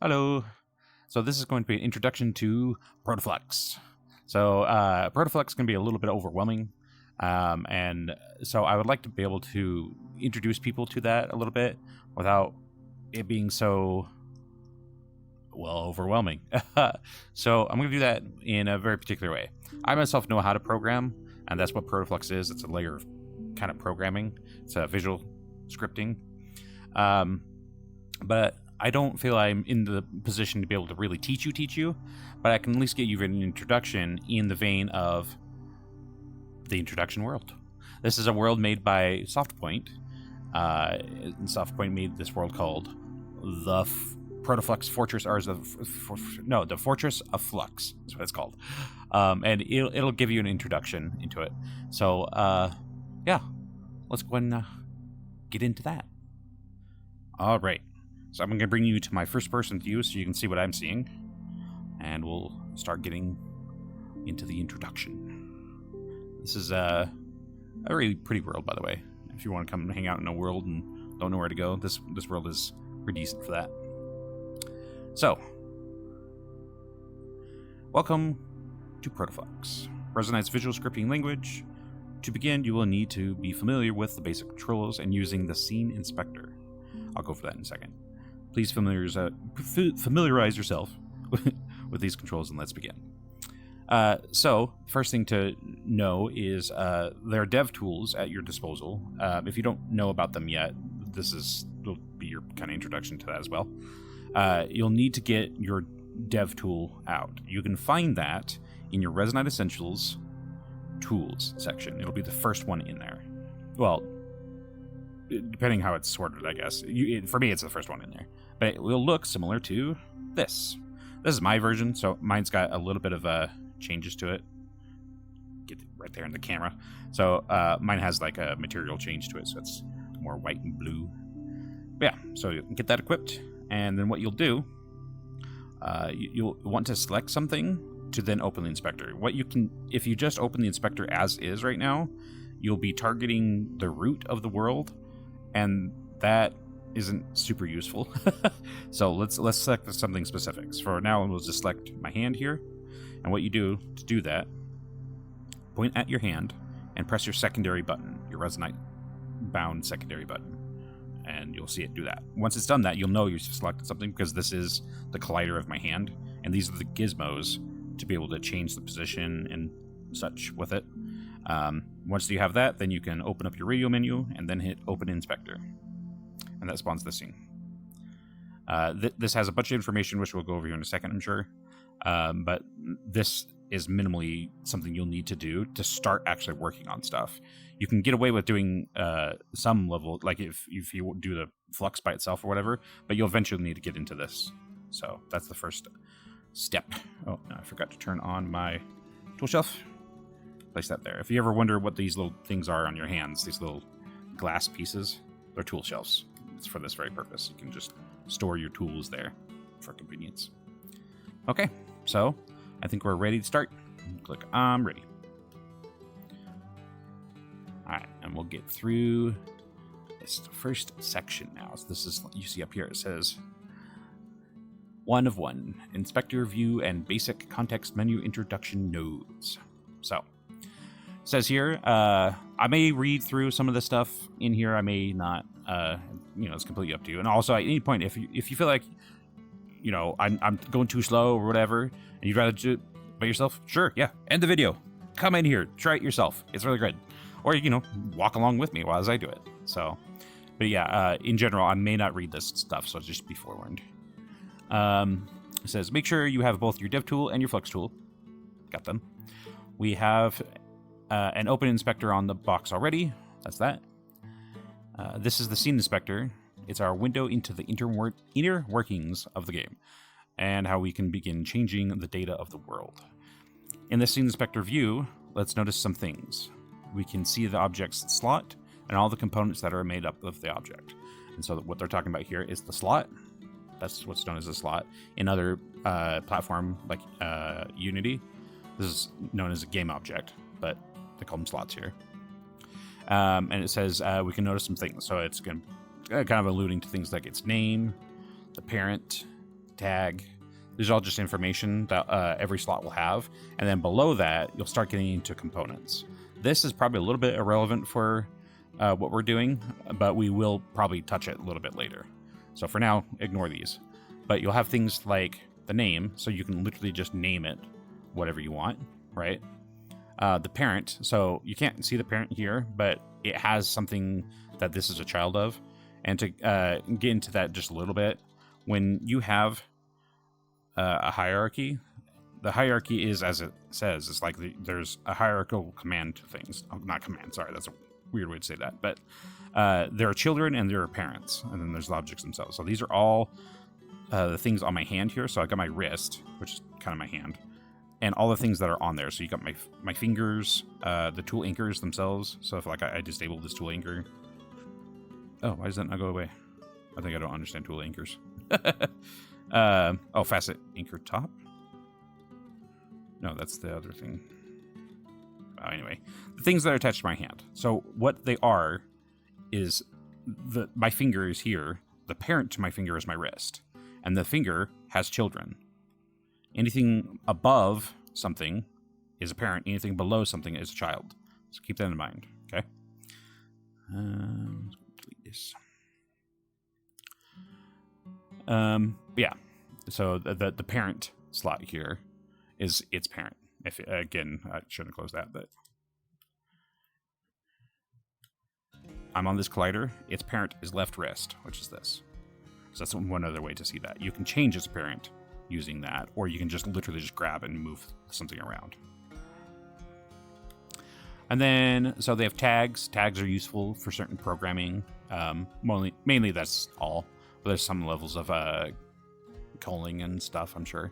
Hello. So this is going to be an introduction to Protoflux. So Protoflux can be a little bit overwhelming, and so I would like to be able to introduce people to that a little bit without it being so overwhelming. So I'm going to do that in a very particular way. I myself know how to program, and that's what Protoflux is. It's a layer of kind of programming. It's a visual scripting, but I don't feel I'm in the position to be able to really teach you, but I can at least get you an introduction in the vein of the introduction world. This is a world made by Softpoint. Softpoint made this world called the Protoflux Fortress, or the Fortress of Flux is what it's called. And it'll give you an introduction into it. So, yeah, let's go and get into that. All right. So I'm going to bring you to my first-person view so you can see what I'm seeing. And we'll start getting into the introduction. This is a really pretty world, by the way. If you want to come and hang out in a world and don't know where to go, this world is pretty decent for that. So, welcome to Protoflux, Resonite's visual scripting language. To begin, you will need to be familiar with the basic controls and using the scene inspector. I'll go for that in a second. Please familiarize yourself with these controls, and let's begin. So, first thing to know is there are dev tools at your disposal. If you don't know about them yet, will be your kind of introduction to that as well. You'll need to get your dev tool out. You can find that in your Resonite Essentials Tools section. It'll be the first one in there. Well, depending how it's sorted, I guess. For me, it's the first one in there. But it will look similar to this. This is my version, so mine's got a little bit of changes to it. Get it right there in the camera. So mine has like a material change to it, so it's more white and blue. But yeah, so you can get that equipped. And then what you'll do, you'll want to select something to then open the inspector. If you just open the inspector as is right now, you'll be targeting the root of the world, and that isn't super useful. So let's select something specific. So for now, we'll just select my hand here, and what you do to do that, point at your hand and press your secondary button, your Resonite bound secondary button, and you'll see it do that. Once it's done that, you'll know you've selected something because this is the collider of my hand, and these are the gizmos to be able to change the position and such with it. Once you have that, then you can open up your radio menu and then hit Open Inspector. And that spawns this scene. This has a bunch of information, which we'll go over here in a second, I'm sure. But this is minimally something you'll need to do to start actually working on stuff. You can get away with doing some level, like if you do the Flux by itself or whatever, but you'll eventually need to get into this. So that's the first step. Oh, no, I forgot to turn on my tool shelf. Place that there. If you ever wonder what these little things are on your hands, these little glass pieces, they're tool shelves. It's for this very purpose. You can just store your tools there for convenience. Okay, so I think we're ready to start. Click I'm ready. Alright, and we'll get through this first section now. So this is, you see up here, it says 1 of 1, Inspector View and Basic Context Menu Introduction Nodes. So, it says here, I may read through some of the stuff in here, I may not, it's completely up to you. And also, at any point, if you feel like, I'm going too slow or whatever, and you'd rather do it by yourself, sure, yeah, end the video. Come in here, try it yourself. It's really good. Or, walk along with me while as I do it. So, but yeah, in general, I may not read this stuff, so just be forewarned. It says, make sure you have both your dev tool and your Flux tool. Got them. We have an open inspector on the box already. That's that. This is the scene inspector. It's our window into the inner workings of the game and how we can begin changing the data of the world. In the scene inspector view, let's notice some things. We can see the object's slot and all the components that are made up of the object. And so what they're talking about here is the slot. That's what's known as a slot. In other platform like Unity, this is known as a game object, but they call them slots here. And it says we can notice some things. So it's kind of alluding to things like its name, the parent, tag. These are all just information that every slot will have. And then below that, you'll start getting into components. This is probably a little bit irrelevant for what we're doing, but we will probably touch it a little bit later. So for now, ignore these. But you'll have things like the name, so you can literally just name it whatever you want, right? The parent, so you can't see the parent here, but it has something that this is a child of. And to get into that just a little bit, when you have a hierarchy, the hierarchy is, as it says, it's like there's a hierarchical command to things. Oh, not command, sorry, that's a weird way to say that. But there are children and there are parents, and then there's the objects themselves. So these are all the things on my hand here. So I got my wrist, which is kind of my hand, and all the things that are on there. So you got my fingers, the tool anchors themselves. So if like I disable this tool anchor, oh, why does that not go away? I think I don't understand tool anchors. Oh, facet anchor top. No, that's the other thing. Anyway, the things that are attached to my hand. So what they are is my finger is here. The parent to my finger is my wrist, and the finger has children. Anything above something is a parent. Anything below something is a child. So keep that in mind. Okay. Delete this. Yeah. So the parent slot here is its parent. If again, I shouldn't close that, but I'm on this collider. Its parent is left wrist, which is this. So that's one other way to see that. You can change its parent using that, or you can just literally just grab and move something around. And then, so they have tags. Tags are useful for certain programming. Mainly that's all. But there's some levels of calling and stuff, I'm sure.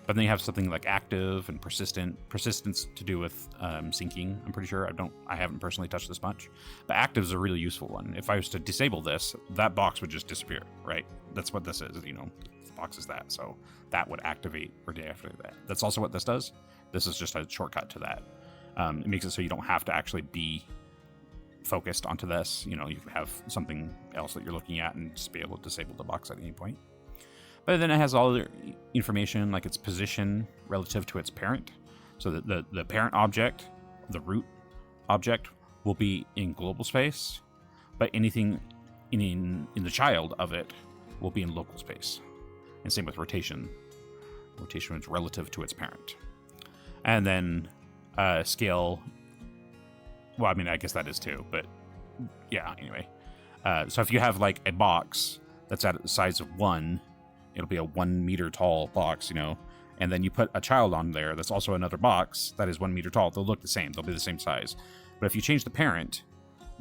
But then you have something like active and persistent. Persistence to do with syncing, I'm pretty sure. I haven't personally touched this much. But active is a really useful one. If I was to disable this, that box would just disappear, right? That's what this is, you know. This box is that. So that would activate or deactivate that. That's also what this does. This is just a shortcut to that. It makes it so you don't have to actually be focused onto this. You know, you can have something else that you're looking at and just be able to disable the box at any point. But then it has all the information, like its position relative to its parent. So that the parent object, the root object, will be in global space, but anything in the child of it will be in local space. And same with rotation. Rotation is relative to its parent. And then scale. Well, I mean, I guess that is too, but yeah, anyway. So if you have like a box that's at the size of 1, it'll be a 1 meter tall box, you know, and then you put a child on there that's also another box that is 1 meter tall. They'll look the same. They'll be the same size. But if you change the parent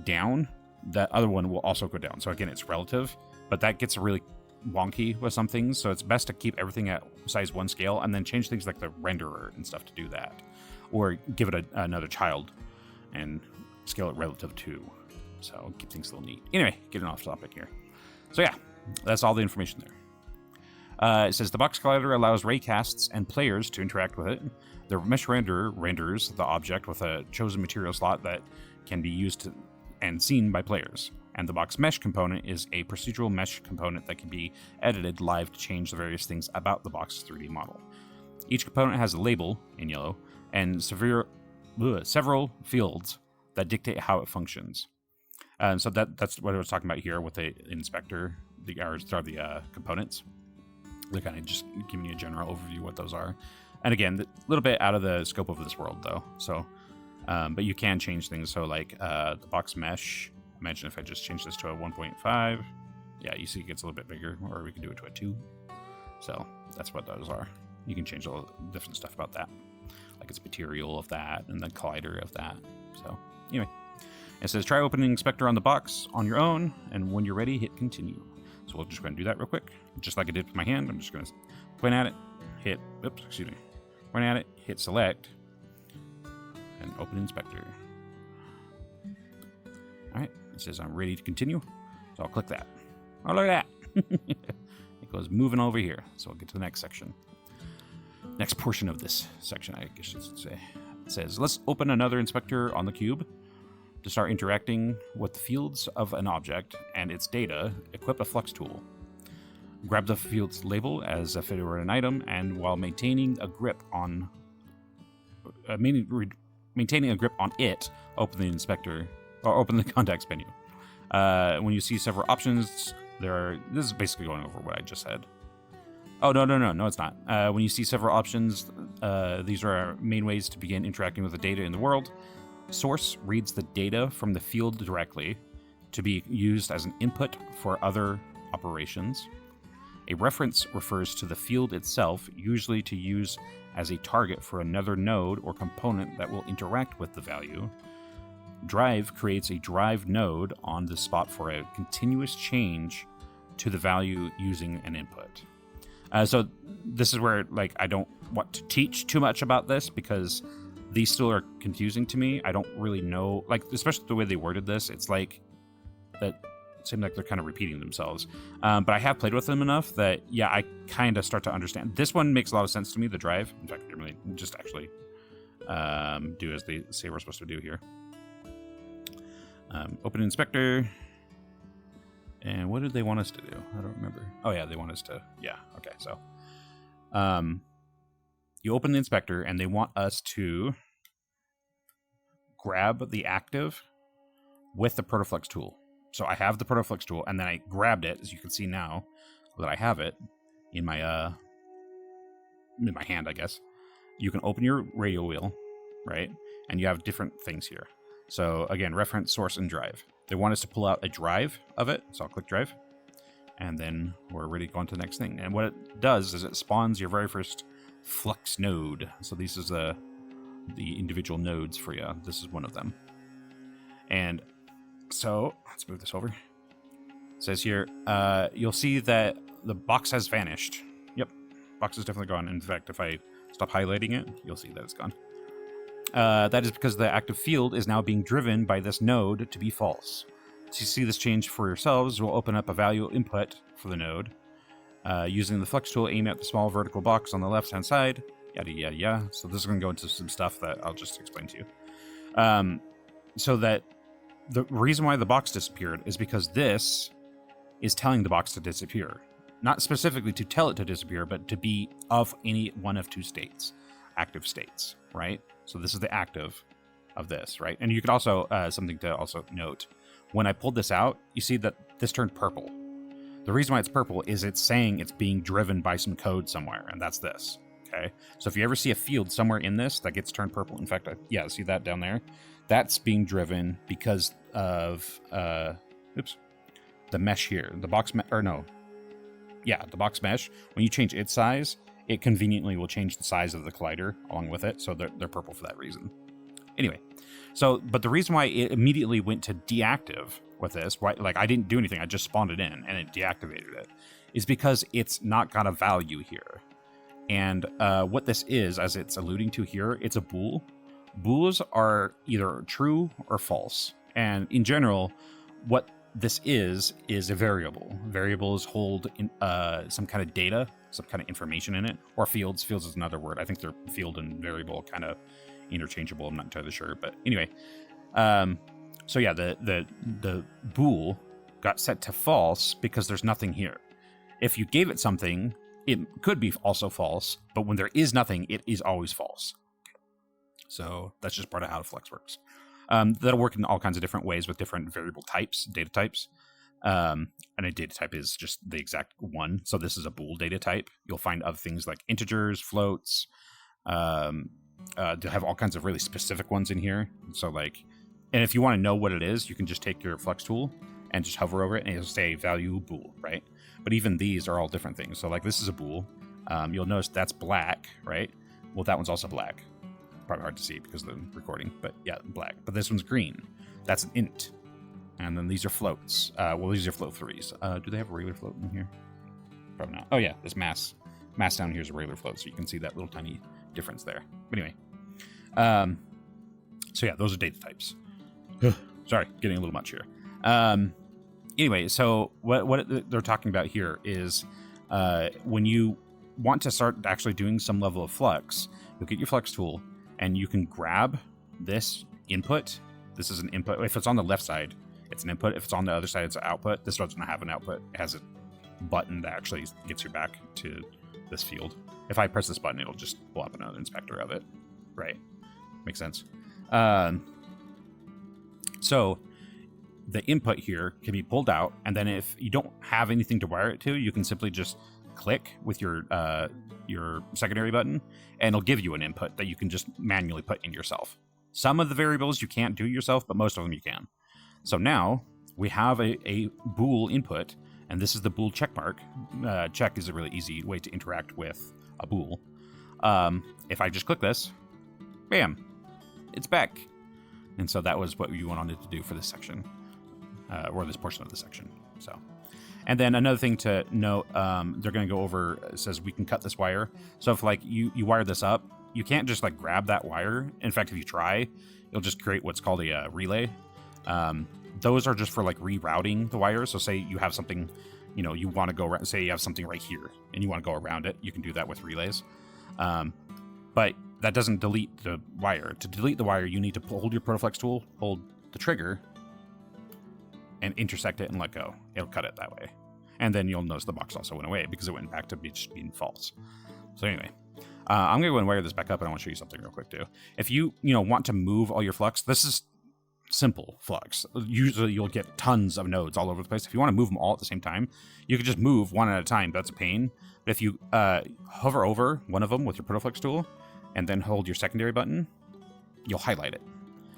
down, that other one will also go down. So again, it's relative, but that gets really wonky with some things. So it's best to keep everything at size 1 scale and then change things like the renderer and stuff to do that. Or give it another child and scale it relative to. So keep things a little neat. Anyway, getting off topic here. So yeah, that's all the information there. It says the box collider allows raycasts and players to interact with it. The mesh renderer renders the object with a chosen material slot that can be used and seen by players. And the box mesh component is a procedural mesh component that can be edited live to change the various things about the box 3D model. Each component has a label, in yellow, and several fields that dictate how it functions. So that's what I was talking about here with the inspector, the components. They're kind of just giving you a general overview of what those are. And again, a little bit out of the scope of this world, though. So, but you can change things. So, like the box mesh. Imagine if I just change this to a 1.5. Yeah, you see it gets a little bit bigger, or we can do it to a 2. So that's what those are. You can change all the different stuff about that, like its material of that and the collider of that. So anyway, it says try opening inspector on the box on your own, and when you're ready, hit continue. So we'll just go and do that real quick, just like I did with my hand. I'm just going to point at it, point at it, hit select, and open inspector. All right, it says I'm ready to continue, so I'll click that. Oh, look at that. It goes moving over here, so I'll get to the next section. Next portion of this section, I guess you should say. It says, let's open another inspector on the cube. To start interacting with the fields of an object and its data, equip a Flux tool. Grab the field's label as if it were an item, and while maintaining a grip on it, open the inspector or open the context menu. When you see several options, this is basically going over what I just said. Oh, no, it's not. When you see several options, these are our main ways to begin interacting with the data in the world. Source reads the data from the field directly to be used as an input for other operations. A reference refers to the field itself, usually to use as a target for another node or component that will interact with the value. Drive creates a drive node on the spot for a continuous change to the value using an input. So this is where I don't want to teach too much about this because these still are confusing to me. I don't really know, especially the way they worded this. It's like that seem like they're kind of repeating themselves. But I have played with them enough that, yeah, I kind of start to understand. This one makes a lot of sense to me, the drive. In fact, I didn't really just actually do as they say we're supposed to do here. Open inspector. And what did they want us to do? I don't remember. Oh, yeah, they want us to... Yeah, okay, so... you open the inspector, and they want us to grab the active with the Protoflux tool. So I have the Protoflux tool, and then I grabbed it, as you can see now that I have it in my hand, I guess. You can open your radio wheel, right? And you have different things here. So again, reference, source, and drive. They want us to pull out a drive of it, so I'll click drive. And then we're ready to go on to the next thing. And what it does is it spawns your very first Flux node. So this is the individual nodes for you. This is one of them. And so let's move this over. It says here, you'll see that the box has vanished. Yep, box is definitely gone. In fact, if I stop highlighting it, you'll see that it's gone. That is because the active field is now being driven by this node to be false. To see this change for yourselves, we'll open up a value input for the node. Using the Flux tool, aim at the small vertical box on the left-hand side. Yada, yada, yada. So this is going to go into some stuff that I'll just explain to you. So that the reason why the box disappeared is because this is telling the box to disappear. Not specifically to tell it to disappear, but to be of any one of two states. Active states, right? So this is the active of this, right? And you could also, something to also note, when I pulled this out, you see that this turned purple. The reason why it's purple is it's saying it's being driven by some code somewhere, and that's this, okay? So if you ever see a field somewhere in this that gets turned purple, in fact, yeah, see that down there? That's being driven because of, the mesh here. The box, the box mesh, when you change its size, it conveniently will change the size of the collider along with it, so they're purple for that reason. Anyway, so, but the reason why it immediately went to deactive with this, why, I didn't do anything, I just spawned it in, and it deactivated it, is because it's not got a value here. And what this is, as it's alluding to here, it's a bool. Bools are either true or false. And in general, what this is a variable. Variables hold in, some kind of data, some kind of information in it, or fields. Fields is another word. I think they're field and variable kind of interchangeable. I'm not entirely sure, but anyway. So yeah, the bool got set to false because there's nothing here. If you gave it something, it could be also false, but when there is nothing, it is always false. So that's just part of how Flux works. That'll work in all kinds of different ways with different variable types, data types. And a data type is just the exact one. So this is a bool data type. You'll find other things like integers, floats. They'll have all kinds of really specific ones in here. So and if you want to know what it is, you can just take your Flux tool and just hover over it and it'll say value bool, right? But even these are all different things. So this is a bool. You'll notice that's black, right? Well, that one's also black. Probably hard to see because of the recording, but yeah, black. But this one's green. That's an int. And then these are floats. These are float threes. Do they have a regular float in here? Probably not. Oh yeah, this mass down here is a regular float, so you can see that little tiny difference there. But anyway, so yeah, those are data types. Sorry, getting a little much here. Anyway, so what they're talking about here is when you want to start actually doing some level of Flux, you'll get your Flux tool, and you can grab this input. This is an input. If it's on the left side, it's an input. If it's on the other side, it's an output. This doesn't have an output. It has button that actually gets you back to this field. If I press this button, it'll just pull up another inspector of it. Right. Makes sense. So the input here can be pulled out, and then if you don't have anything to wire it to, you can simply just click with your secondary button, and it'll give you an input that you can just manually put in yourself. Some of the variables you can't do yourself, but most of them you can. So now we have a bool input, and this is the bool checkmark. Check is a really easy way to interact with a bool. If I just click this, bam, it's back. And so that was what you wanted to do for this section, or this portion of the section. So, and then another thing to note, they're going to go over, it says we can cut this wire. So if like you wire this up, you can't just like grab that wire. In fact, if you try, it'll just create what's called a relay. Those are just for like rerouting the wires. So say you have something, you want to go around, say you have something right here and you want to go around it. You can do that with relays. But that doesn't delete the wire. To delete the wire, you need to hold your Protoflux tool, hold the trigger, and intersect it and let go. It'll cut it that way. And then you'll notice the box also went away because it went back to just being false. So anyway, I'm going to go and wire this back up, and I want to show you something real quick too. If you want to move all your flux, this is simple flux. Usually you'll get tons of nodes all over the place. If you want to move them all at the same time, you can just move one at a time. That's a pain. But if you hover over one of them with your Protoflux tool and then hold your secondary button, you'll highlight it.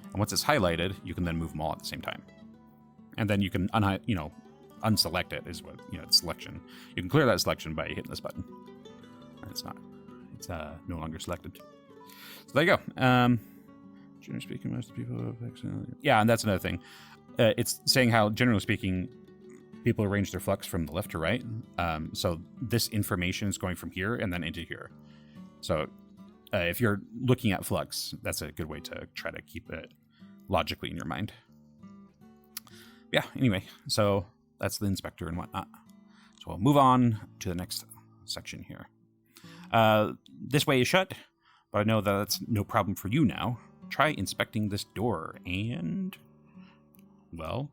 And once it's highlighted, you can then move them all at the same time. And then you can unselect it is what, it's selection. You can clear that selection by hitting this button. It's no longer selected. So there you go. Generally speaking, most people yeah, and that's another thing. It's saying how, generally speaking, people arrange their flux from the left to right. So this information is going from here and then into here. So if you're looking at flux, that's a good way to try to keep it logically in your mind. Yeah, anyway, so that's the inspector and whatnot. So we'll move on to the next section here. This way is shut, but I know that that's no problem for you now. Try inspecting this door, and, well,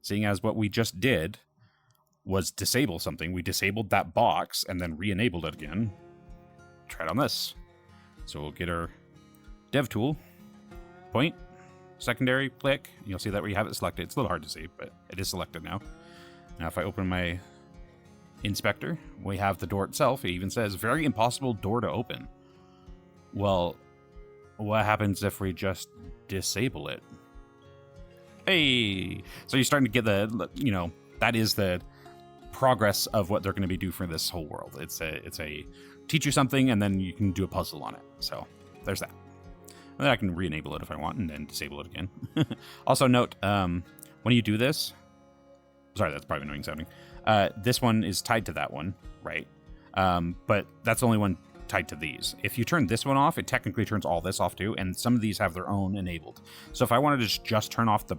seeing as what we just did was disable something, we disabled that box and then re-enabled it again. Try it on this. So we'll get our dev tool, point, secondary, click. You'll see that we have it selected. It's a little hard to see, but it is selected now. Now if I open my inspector, we have the door itself. It even says, very impossible door to open. Well, what happens if we just disable it? Hey! So you're starting to get that is the progress of what they're going to be doing for this whole world. It's a teach you something, and then you can do a puzzle on it. So there's that. And then I can re-enable it if I want, and then disable it again. Also note, when you do this, sorry, that's probably annoying sounding. This one is tied to that one, right? But that's the only one tied to these. If you turn this one off, it technically turns all this off too, and some of these have their own enabled. So if I wanted to just turn off the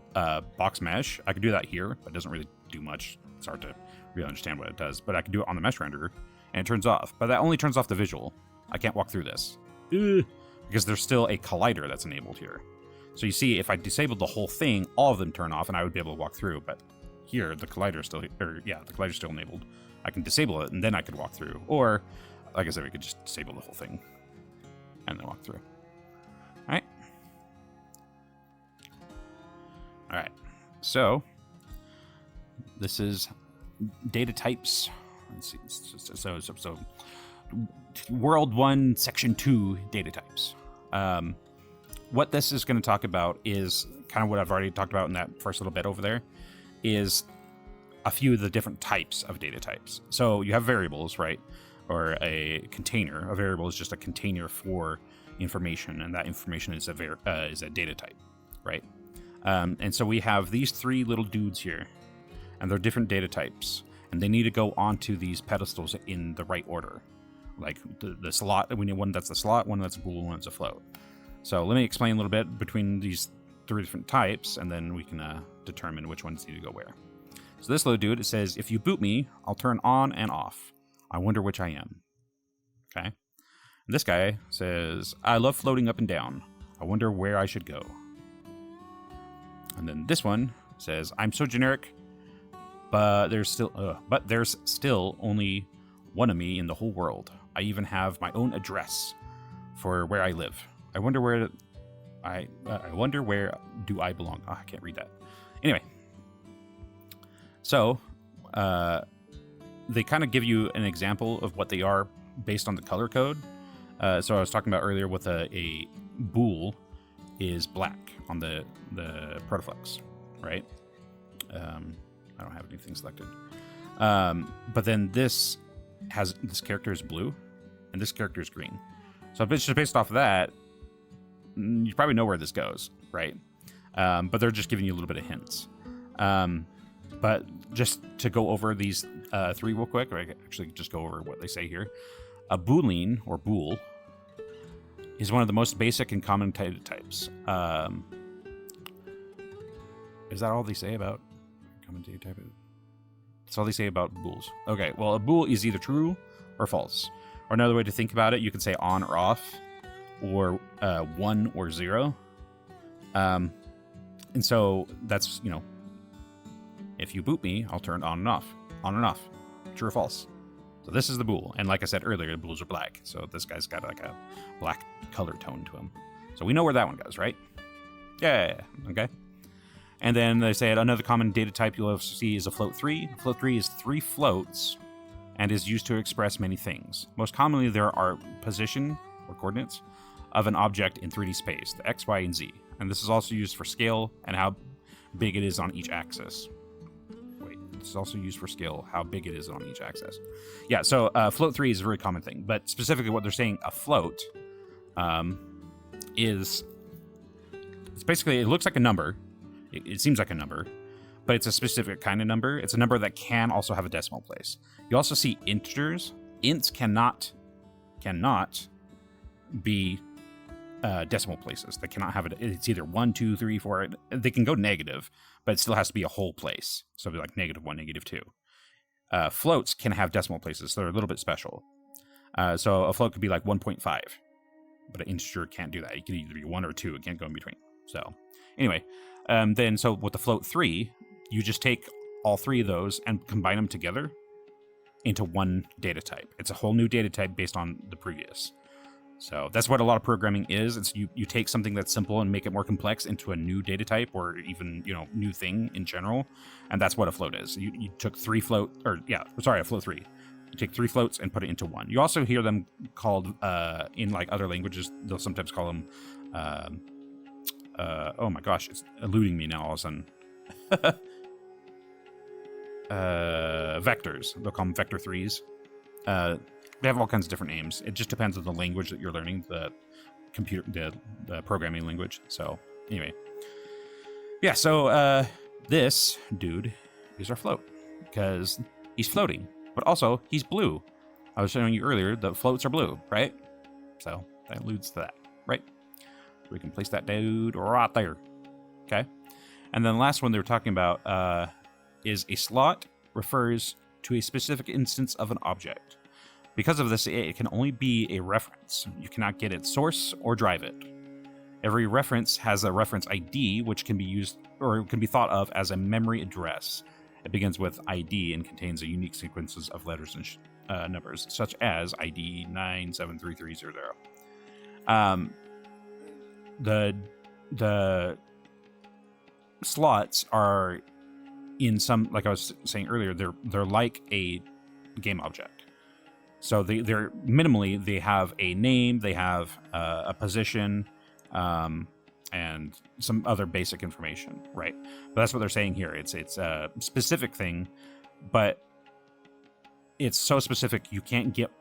box mesh, I could do that here, but it doesn't really do much. It's hard to really understand what it does, but I can do it on the mesh renderer, and it turns off. But that only turns off the visual. I can't walk through this. Because there's still a collider that's enabled here. So you see, if I disabled the whole thing, all of them turn off, and I would be able to walk through, but here, the collider's still, the collider's still enabled. I can disable it, and then I could walk through. Or, like I said, we could just disable the whole thing and then walk through. All right. So this is data types. Let's see. So World 1, Section 2 data types. What this is going to talk about is kind of what I've already talked about in that first little bit over there, is a few of the different types of data types. So you have variables, right? Or a container. A variable is just a container for information, and that information is a data type, right? And so we have these three little dudes here, and they're different data types, and they need to go onto these pedestals in the right order. Like the slot, we need one that's a slot, one that's a bool, one that's a float. So let me explain a little bit between these three different types, and then we can determine which ones need to go where. So this little dude, it says, if you boot me, I'll turn on and off. I wonder which I am. Okay. And this guy says, I love floating up and down. I wonder where I should go. And then this one says, I'm so generic, But there's still only one of me in the whole world. I even have my own address for where I live. I wonder where do I belong? Oh, I can't read that. Anyway, so they kind of give you an example of what they are based on the color code. So I was talking about earlier with a bool is black on the Protoflux, right? I don't have anything selected. But then this character is blue, and this character is green. So just based off of that, you probably know where this goes, right? But they're just giving you a little bit of hints. But just to go over these three real quick, or I actually just go over what they say here. A boolean, or bool, is one of the most basic and common data types. Is that all they say about common data type? That's all they say about bools. Okay, well, a bool is either true or false. Or another way to think about it, you could say on or off, or 1 or 0. And so that's, if you boot me, I'll turn on and off, true or false. So this is the bool. And like I said earlier, the bools are black. So this guy's got like a black color tone to him. So we know where that one goes, right? Yeah, okay. And then they say another common data type you'll see is a float 3. Float 3 is 3 floats and is used to express many things. Most commonly, there are position, or coordinates, of an object in 3D space, the X, Y, and Z. And this is also used for scale and how big it is on each axis. Wait, this is also used for scale, how big it is on each axis. Yeah, so float 3 is a very common thing. But specifically what they're saying, a float is... It's basically, it looks like a number. It seems like a number, but it's a specific kind of number. It's a number that can also have a decimal place. You also see integers. Ints cannot be decimal places. They cannot have it. It's either 1, 2, 3, 4. They can go negative, but it still has to be a whole place. So it'd be like -1, -2. Floats can have decimal places, so they're a little bit special. So a float could be like 1.5, but an integer can't do that. It can either be 1 or 2. It can't go in between. So anyway. Then, so with the float 3, you just take all 3 of those and combine them together into one data type. It's a whole new data type based on the previous. So that's what a lot of programming is. It's you take something that's simple and make it more complex into a new data type, or even, new thing in general. And that's what a float is. You took a float 3. You take 3 floats and put it into one. You also hear them called, in like other languages, they'll sometimes call them, oh my gosh, it's eluding me now all of a sudden. Vectors. They'll call them vector 3s. They have all kinds of different names. It just depends on the language that you're learning, the programming language. So anyway. Yeah, so this dude is our float because he's floating, but also he's blue. I was showing you earlier, the floats are blue, right? So that alludes to that, right? We can place that dude right there. Okay. And then the last one they were talking about is a slot refers to a specific instance of an object. Because of this, it can only be a reference. You cannot get its source or drive it. Every reference has a reference ID, which can be used or can be thought of as a memory address. It begins with ID and contains a unique sequences of letters and numbers, such as ID 973300. The slots are in some, like I was saying earlier, they're like a game object. So they're minimally, they have a name, they have a position, and some other basic information, right? But that's what they're saying here. It's a specific thing, but it's so specific you can't get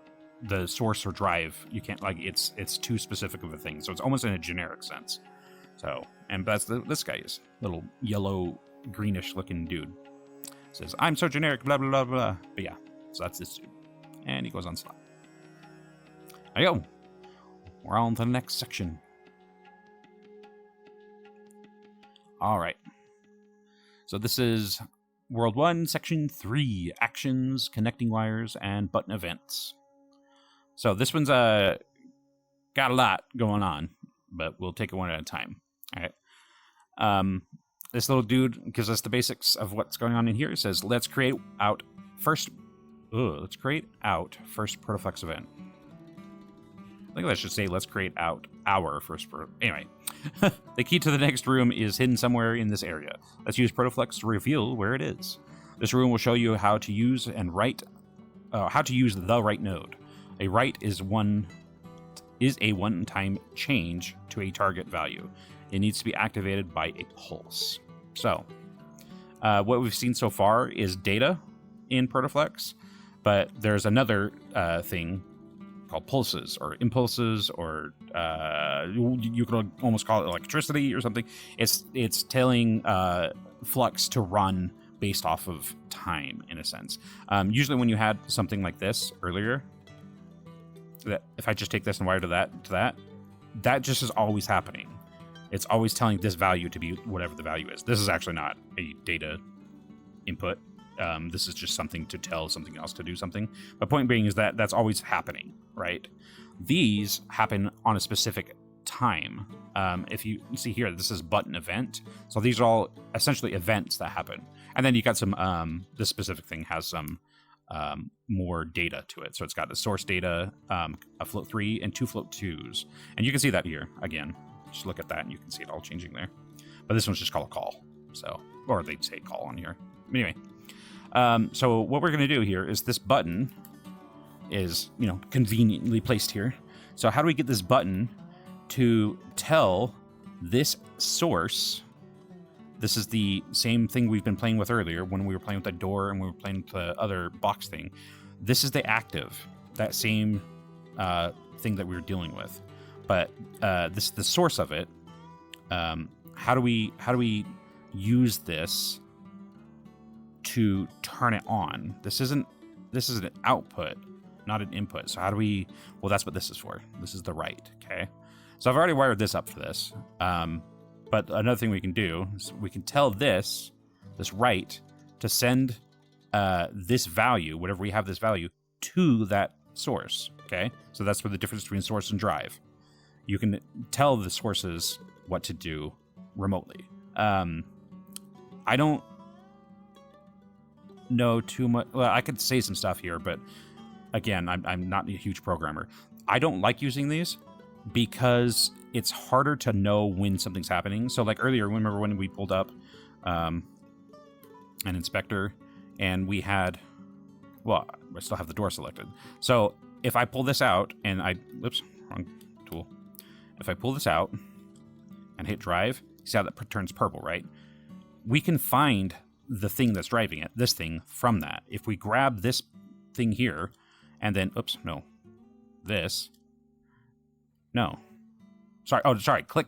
the source or drive. You can't, like, it's too specific of a thing. So it's almost in a generic sense. So, and that's this guy is little yellow greenish looking dude. Says, I'm so generic, blah, blah, blah, blah. But yeah, so that's this dude. And he goes on slot. There you go. We're on to the next section. All right. So this is World 1, Section 3, Actions, Connecting Wires, and Button Events. So this one's got a lot going on, but we'll take it one at a time. All right. this little dude gives us the basics of what's going on in here. It says, let's create out first Protoflux event. I think that should say, let's create out our first anyway. The key to the next room is hidden somewhere in this area. Let's use Protoflux to reveal where it is. This room will show you how to use the right node. A write is a one-time change to a target value. It needs to be activated by a pulse. So, what we've seen so far is data in Protoflux, but there's another thing called pulses or impulses, or you could almost call it electricity or something. It's telling Flux to run based off of time, in a sense. Usually when you had something like this earlier, that if I just take this and wire to that just is always happening. It's always telling this value to be whatever the value is. This is actually not a data input. This is just something to tell something else to do something. But point being is that that's always happening, right? These happen on a specific time. If you see here, this is button event. So these are all essentially events that happen. And then you got some, this specific thing has some more data to it. So it's got the source data, a float 3 and 2 float 2s. And you can see that here again. Just look at that and you can see it all changing there. But this one's just called a call. So, or they'd say call on here. Anyway, so what we're going to do here is this button is, conveniently placed here. So how do we get this button to tell this source? This is the same thing we've been playing with earlier when we were playing with the door and we were playing with the other box thing. This is the active, that same thing that we were dealing with. But this is the source of it. How do we use this to turn it on? This is an output, not an input. So how do we? Well, that's what this is for. This is the write. Okay. So I've already wired this up for this. But another thing we can do is we can tell this write to send this value, whatever we have this value, to that source. Okay. So that's where the difference between source and drive. You can tell the sources what to do remotely. I don't know too much. Well, I could say some stuff here, but again, I'm not a huge programmer. I don't like using these because it's harder to know when something's happening. So like earlier, remember when we pulled up an inspector and we had, well, I still have the door selected. So if I pull this out and oops, wrong tool. If I pull this out and hit drive, see how that turns purple, right? We can find the thing that's driving it, this thing, from that. If we grab this thing here and then, click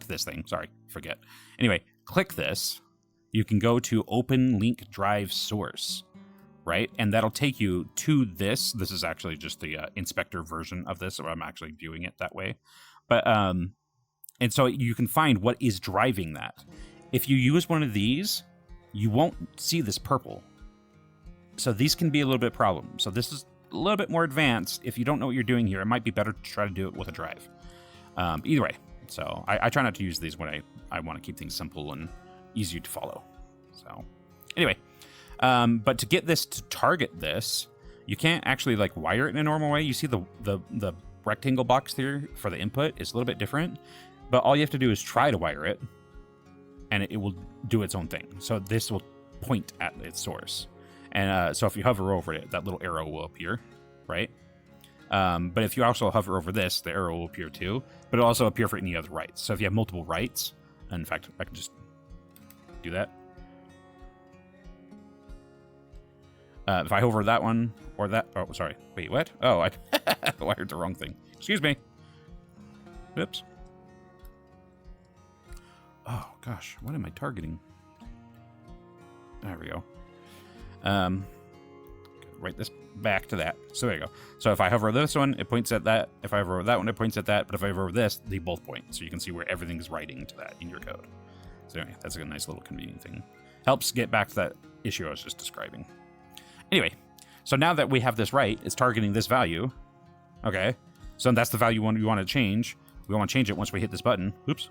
this thing. Sorry, forget. Anyway, click this. You can go to open link drive source, right? And that'll take you to this. This is actually just the inspector version of this, so I'm actually viewing it that way. But, and so you can find what is driving that. If you use one of these, you won't see this purple. So these can be a little bit problem. So this is a little bit more advanced. If you don't know what you're doing here, it might be better to try to do it with a drive. Either way, so I try not to use these when I want to keep things simple and easy to follow. So anyway, but to get this to target this, you can't actually wire it in a normal way. You see the rectangle box there for the input is a little bit different, but all you have to do is try to wire it and it will do its own thing. So this will point at its source. And so if you hover over it, that little arrow will appear, right? But if you also hover over this, the arrow will appear too, but it'll also appear for any other writes. So if you have multiple writes, and in fact, I can just do that. If I hover that one or that, oh, sorry, wait, what? Oh, I wired the wrong thing. Excuse me. Oops. Oh gosh, what am I targeting? There we go. Write this back to that. So there you go. So if I hover over this one, it points at that. If I hover over that one, it points at that. But if I hover over this, they both point. So you can see where everything is writing to that in your code. So anyway, that's a nice little convenient thing. Helps get back to that issue I was just describing. Anyway, so now that we have this right, it's targeting this value. Okay. So that's the value we want to change. We want to change it once we hit this button. Oops.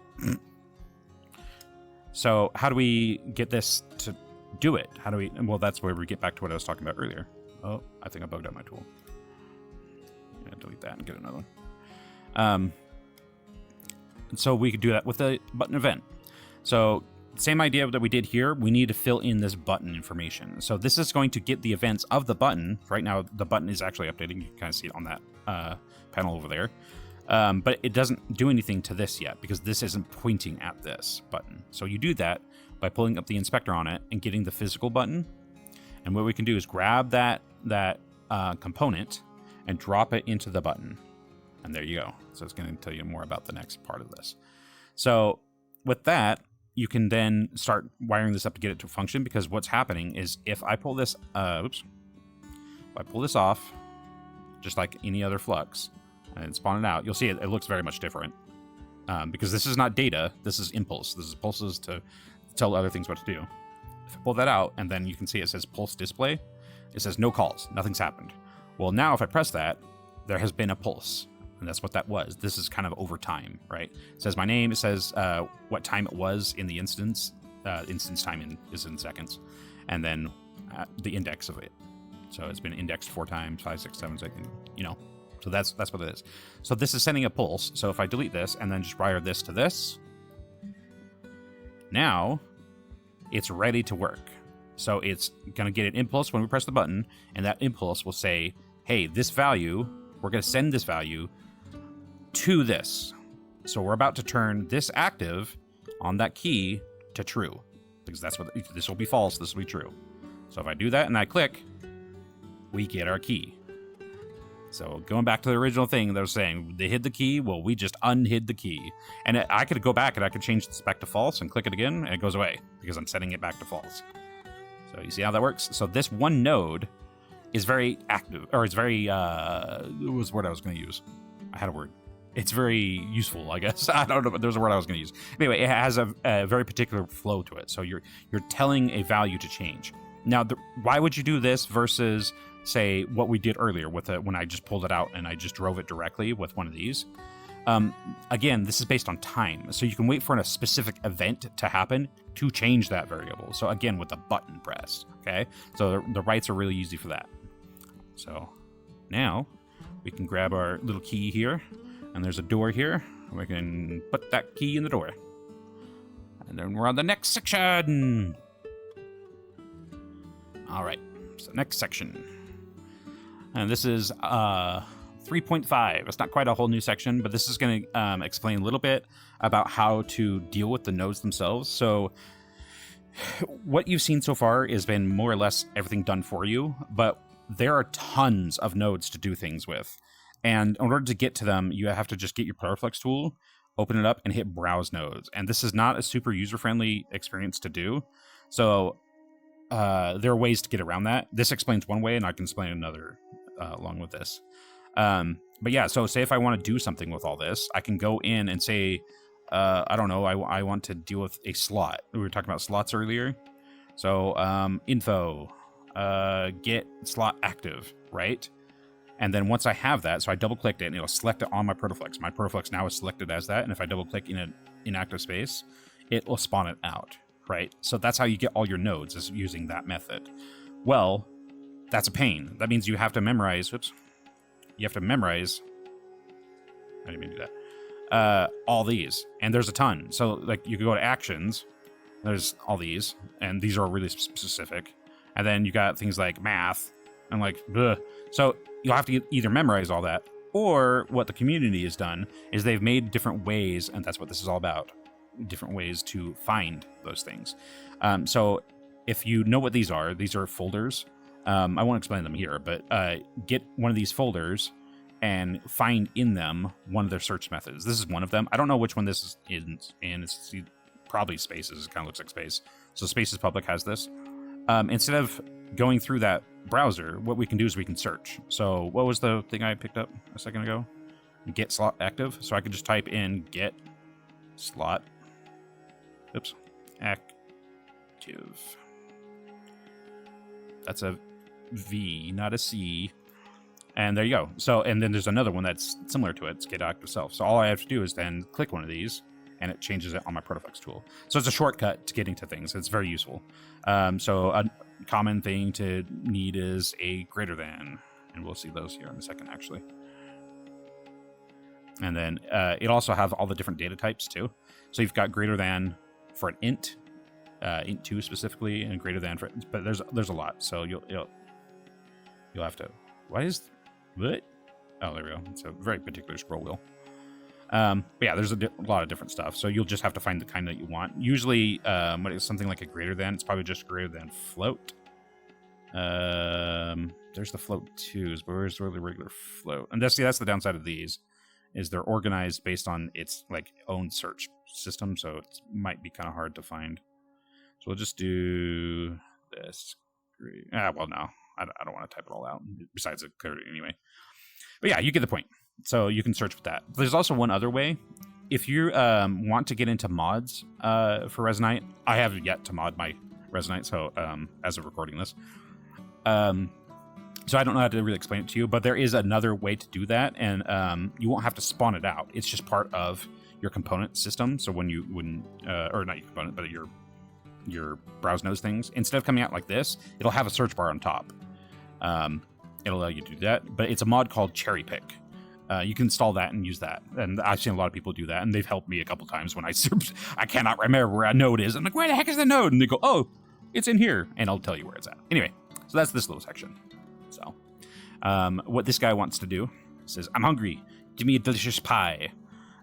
So how do we get this to do it? How do we? Well, that's where we get back to what I was talking about earlier. Oh, I think I bugged out my tool. Yeah, delete that and get another one. So we could do that with the button event. So same idea that we did here. We need to fill in this button information. So this is going to get the events of the button. Right now, the button is actually updating. You can kind of see it on that panel over there. But it doesn't do anything to this yet because this isn't pointing at this button. So you do that by pulling up the inspector on it and getting the physical button. And what we can do is grab that component and drop it into the button. And there you go. So it's going to tell you more about the next part of this. So with that, you can then start wiring this up to get it to function, because what's happening is if I pull this, if I pull this off, just like any other Flux, and spawn it out, you'll see it looks very much different. Because this is not data, this is impulse. This is pulses to tell other things what to do. If I pull that out, and then you can see it says pulse display, it says no calls, nothing's happened. Well, now if I press that, there has been a pulse. And that's what that was. This is kind of over time, right? It says my name. It says what time it was in the instance. Instance time is in seconds. And then the index of it. So it's been indexed 4 times, 5, 6, 7 seconds, you know. So that's what it is. So this is sending a pulse. So if I delete this and then just wire this to this, now it's ready to work. So it's going to get an impulse when we press the button. And that impulse will say, hey, this value, we're going to send this value to this. So we're about to turn this active on that key to true, because that's what this will be false, this will be true. So if I do that and I click, we get our key. So going back to the original thing, they were saying they hid the key. Well, we just unhid the key, and I could go back and I could change this back to false and click it again, and it goes away because I'm setting it back to false. So you see how that works? So this one node is very active, or it's very what was the word I was going to use? I had a word. It's very useful, I guess. I don't know, but there's a word I was going to use. Anyway, it has a very particular flow to it. So you're telling a value to change. Now, why would you do this versus, say, what we did earlier with it when I just pulled it out and I just drove it directly with one of these? Again, this is based on time. So you can wait for a specific event to happen to change that variable. So again, with the button pressed, okay? So the writes are really easy for that. So now we can grab our little key here. And there's a door here. We can put that key in the door. And then we're on the next section. All right. So next section. And this is 3.5. It's not quite a whole new section, but this is going to explain a little bit about how to deal with the nodes themselves. So what you've seen so far has been more or less everything done for you, but there are tons of nodes to do things with. And in order to get to them, you have to just get your Protoflux tool, open it up, and hit Browse Nodes. And this is not a super user-friendly experience to do. So there are ways to get around that. This explains one way, and I can explain another along with this. But yeah, so say if I want to do something with all this, I can go in and say, I don't know, I want to deal with a slot. We were talking about slots earlier. So info, get slot active, right? And then once I have that, so I double-clicked it, and it'll select it on my Protoflux. My Protoflux now is selected as that, and if I double-click in an inactive space, it will spawn it out, right? So that's how you get all your nodes, is using that method. Well, that's a pain. That means you have to memorize, you have to memorize, I didn't mean to do that, all these, and there's a ton. So, like, you can go to actions, there's all these, and these are really specific, and then you got things like math, and like, bleh. So you'll have to either memorize all that, or what the community has done is they've made different ways, and that's what this is all about, different ways to find those things. So if you know what these are folders. I won't explain them here, but get one of these folders and find in them one of their search methods. This is one of them. I don't know which one this is in, and it's probably Spaces. It kind of looks like Space. So Spaces Public has this. Instead of going through that browser, what we can do is we can search. So what was the thing I picked up a second ago? Get slot active. So I could just type in get slot active. That's a V, not a C. And there you go. So, and then there's another one that's similar to it. It's get active self. So all I have to do is then click one of these, and it changes it on my Protoflux tool. So it's a shortcut to getting to things. It's very useful. So a common thing to need is a greater than, and we'll see those here in a second, actually. And then it also has all the different data types too. So you've got greater than for an int, int2 specifically, and greater than for, but there's a lot. So you'll have to. What? Oh, there we go. It's a very particular scroll wheel. But yeah, there's a lot of different stuff. So you'll just have to find the kind that you want. Usually, when it's something like a greater than, it's probably just greater than float. There's the float twos, but where's the regular float? And that's the downside of these, is they're organized based on its like own search system. So it might be kind of hard to find. So we'll just do this. Well, no, I don't want to type it all out. Besides, it cleared it anyway. But yeah, you get the point. So you can search with that. There's also one other way. If you want to get into mods for Resonite, I have yet to mod my Resonite, so as of recording this. So I don't know how to really explain it to you, but there is another way to do that, and you won't have to spawn it out. It's just part of your component system. So or not your component, but your browse knows things. Instead of coming out like this, it'll have a search bar on top. It'll allow you to do that, but it's a mod called Cherry Pick. You can install that and use that, and I've seen a lot of people do that, and they've helped me a couple times when I cannot remember where a node is. I'm like, where the heck is the node? And they go, oh, it's in here, and I'll tell you where it's at. Anyway, so that's this little section. So what this guy wants to do says, I'm hungry, give me a delicious pie.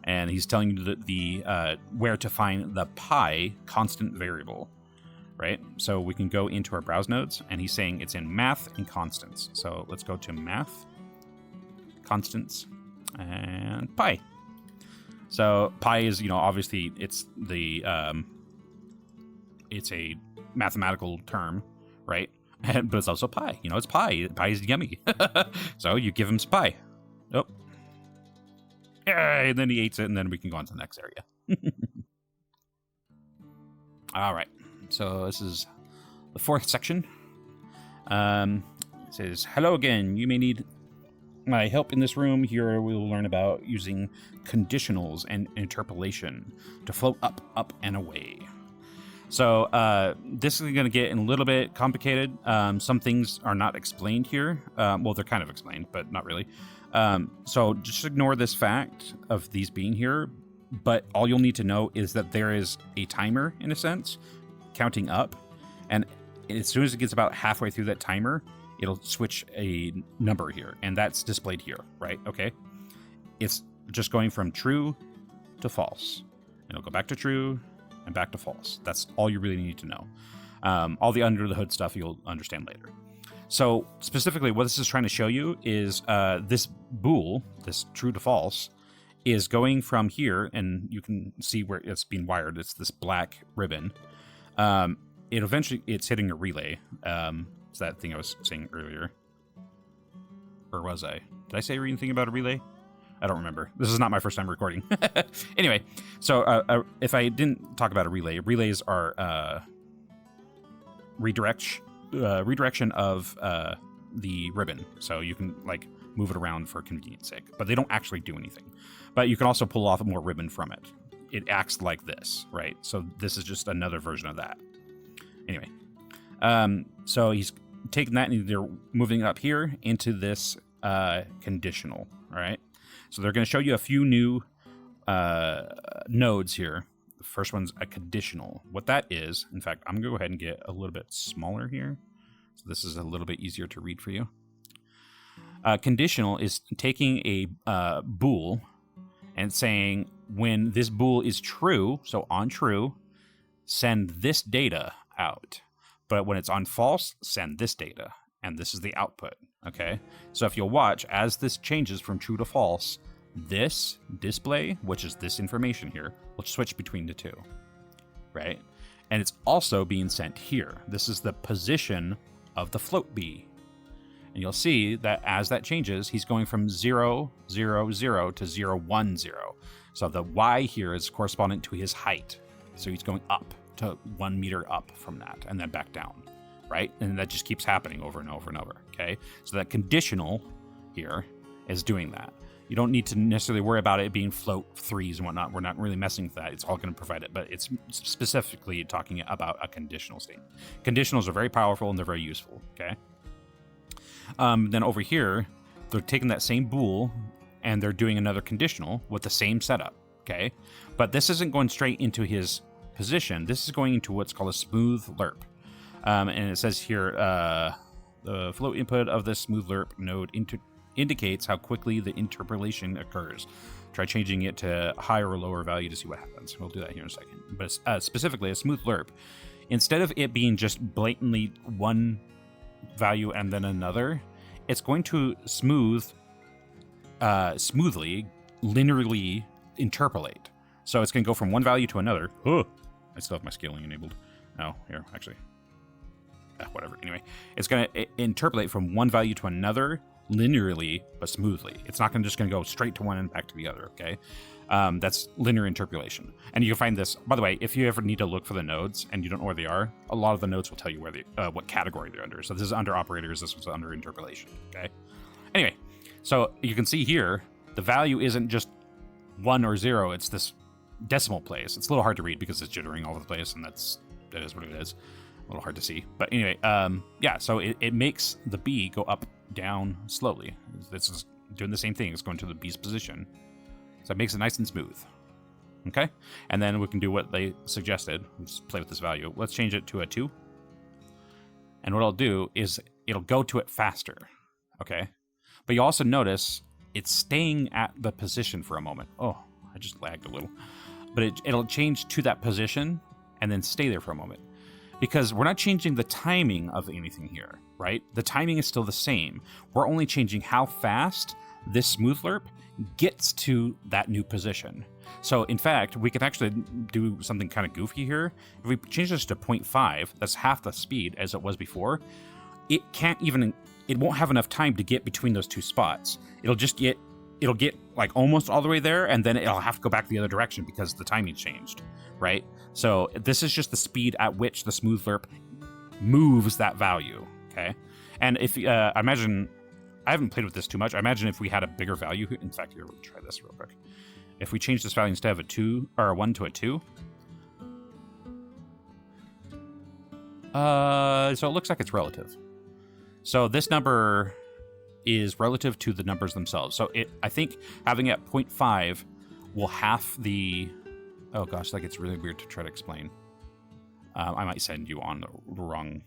And he's telling you the where to find the pie constant variable, right? So we can go into our browse nodes, and he's saying it's in math and constants. So let's go to math, constants, and pi. So pi is, obviously it's it's a mathematical term, right? But it's also pie. It's pie. Pie is yummy. So you give him some pie. Oh. Yay, and then he eats it, and then we can go on to the next area. All right. So this is the fourth section. It says, hello again. You may need my help in this room. Here we will learn about using conditionals and interpolation to float up, and away. So this is going to get a little bit complicated. Some things are not explained here. Well, they're kind of explained, but not really. So just ignore this fact of these being here. But all you'll need to know is that there is a timer, in a sense, counting up. And as soon as it gets about halfway through that timer, it'll switch a number here. And that's displayed here, right? Okay. It's just going from true to false. And it'll go back to true and back to false. That's all you really need to know. All the under the hood stuff you'll understand later. So specifically what this is trying to show you is this bool, this true to false, is going from here, and you can see where it's being wired. It's this black ribbon. It's hitting a relay. It's that thing I was saying earlier. Or was I? Did I say anything about a relay? I don't remember. This is not my first time recording. Anyway, so if I didn't talk about a relay, relays are redirection of the ribbon. So you can move it around for convenience sake, but they don't actually do anything. But you can also pull off more ribbon from it. It acts like this, right? So this is just another version of that. Anyway, so he's taking that and they're moving up here into this conditional, all right? So they're going to show you a few new nodes here. The first one's a conditional. What that is, in fact, I'm going to go ahead and get a little bit smaller here. So this is a little bit easier to read for you. Conditional is taking a bool and saying when this bool is true, so on true, send this data out. But when it's on false, send this data. And this is the output, okay? So if you'll watch, as this changes from true to false, this display, which is this information here, will switch between the two, right? And it's also being sent here. This is the position of the float B. And you'll see that as that changes, he's going from 0, 0, 0 to 0, 1, 0. So the Y here is correspondent to his height. So he's going up to 1 meter up from that and then back down, right? And that just keeps happening over and over and over, okay? So that conditional here is doing that. You don't need to necessarily worry about it being float 3s and whatnot. We're not really messing with that. It's all going to provide it, but it's specifically talking about a conditional state. Conditionals are very powerful and they're very useful, okay? Then over here, they're taking that same bool and they're doing another conditional with the same setup, okay? But this isn't going straight into his position. This is going into what's called a smooth lerp. And it says here, the float input of this smooth lerp node indicates how quickly the interpolation occurs. Try changing it to higher or lower value to see what happens. We'll do that here in a second. But specifically, a smooth lerp, instead of it being just blatantly one value and then another, it's going to smoothly, linearly interpolate. So it's going to go from one value to another. Oh, I still have my scaling enabled. No, here, actually. Whatever. Anyway, it's going to interpolate from one value to another linearly, but smoothly. It's not just going to go straight to one and back to the other, okay? That's linear interpolation. And you can find this, by the way, if you ever need to look for the nodes and you don't know where they are, a lot of the nodes will tell you where what category they're under. So this is under operators, this was under interpolation, okay? Anyway, so you can see here, the value isn't just 1 or 0, it's this decimal place. It's a little hard to read because it's jittering all over the place, and that is what it is. A little hard to see. But anyway, yeah, so it makes the B go up, down slowly. This is doing the same thing. It's going to the B's position. So it makes it nice and smooth. Okay? And then we can do what they suggested. Let's play with this value. Let's change it to a 2. And what I'll do is it'll go to it faster. Okay? But you also notice it's staying at the position for a moment. Oh, I just lagged a little. But it'll change to that position and then stay there for a moment. Because we're not changing the timing of anything here, right? The timing is still the same. We're only changing how fast this smooth lerp gets to that new position. So in fact, we could actually do something kind of goofy here. If we change this to 0.5, that's half the speed as it was before, it won't have enough time to get between those two spots. It'll get like almost all the way there, and then it'll have to go back the other direction because the timing changed, right? So this is just the speed at which the smooth lerp moves that value, okay? And if imagine, I haven't played with this too much. I imagine if we had a bigger value, in fact, here, we'll try this real quick. If we change this value instead of a 2 or a 1 to a 2, so it looks like it's relative. So this number is relative to the numbers themselves. So I think having it at 0.5 will half the... Oh gosh, that gets really weird to try to explain. I might send you on the wrong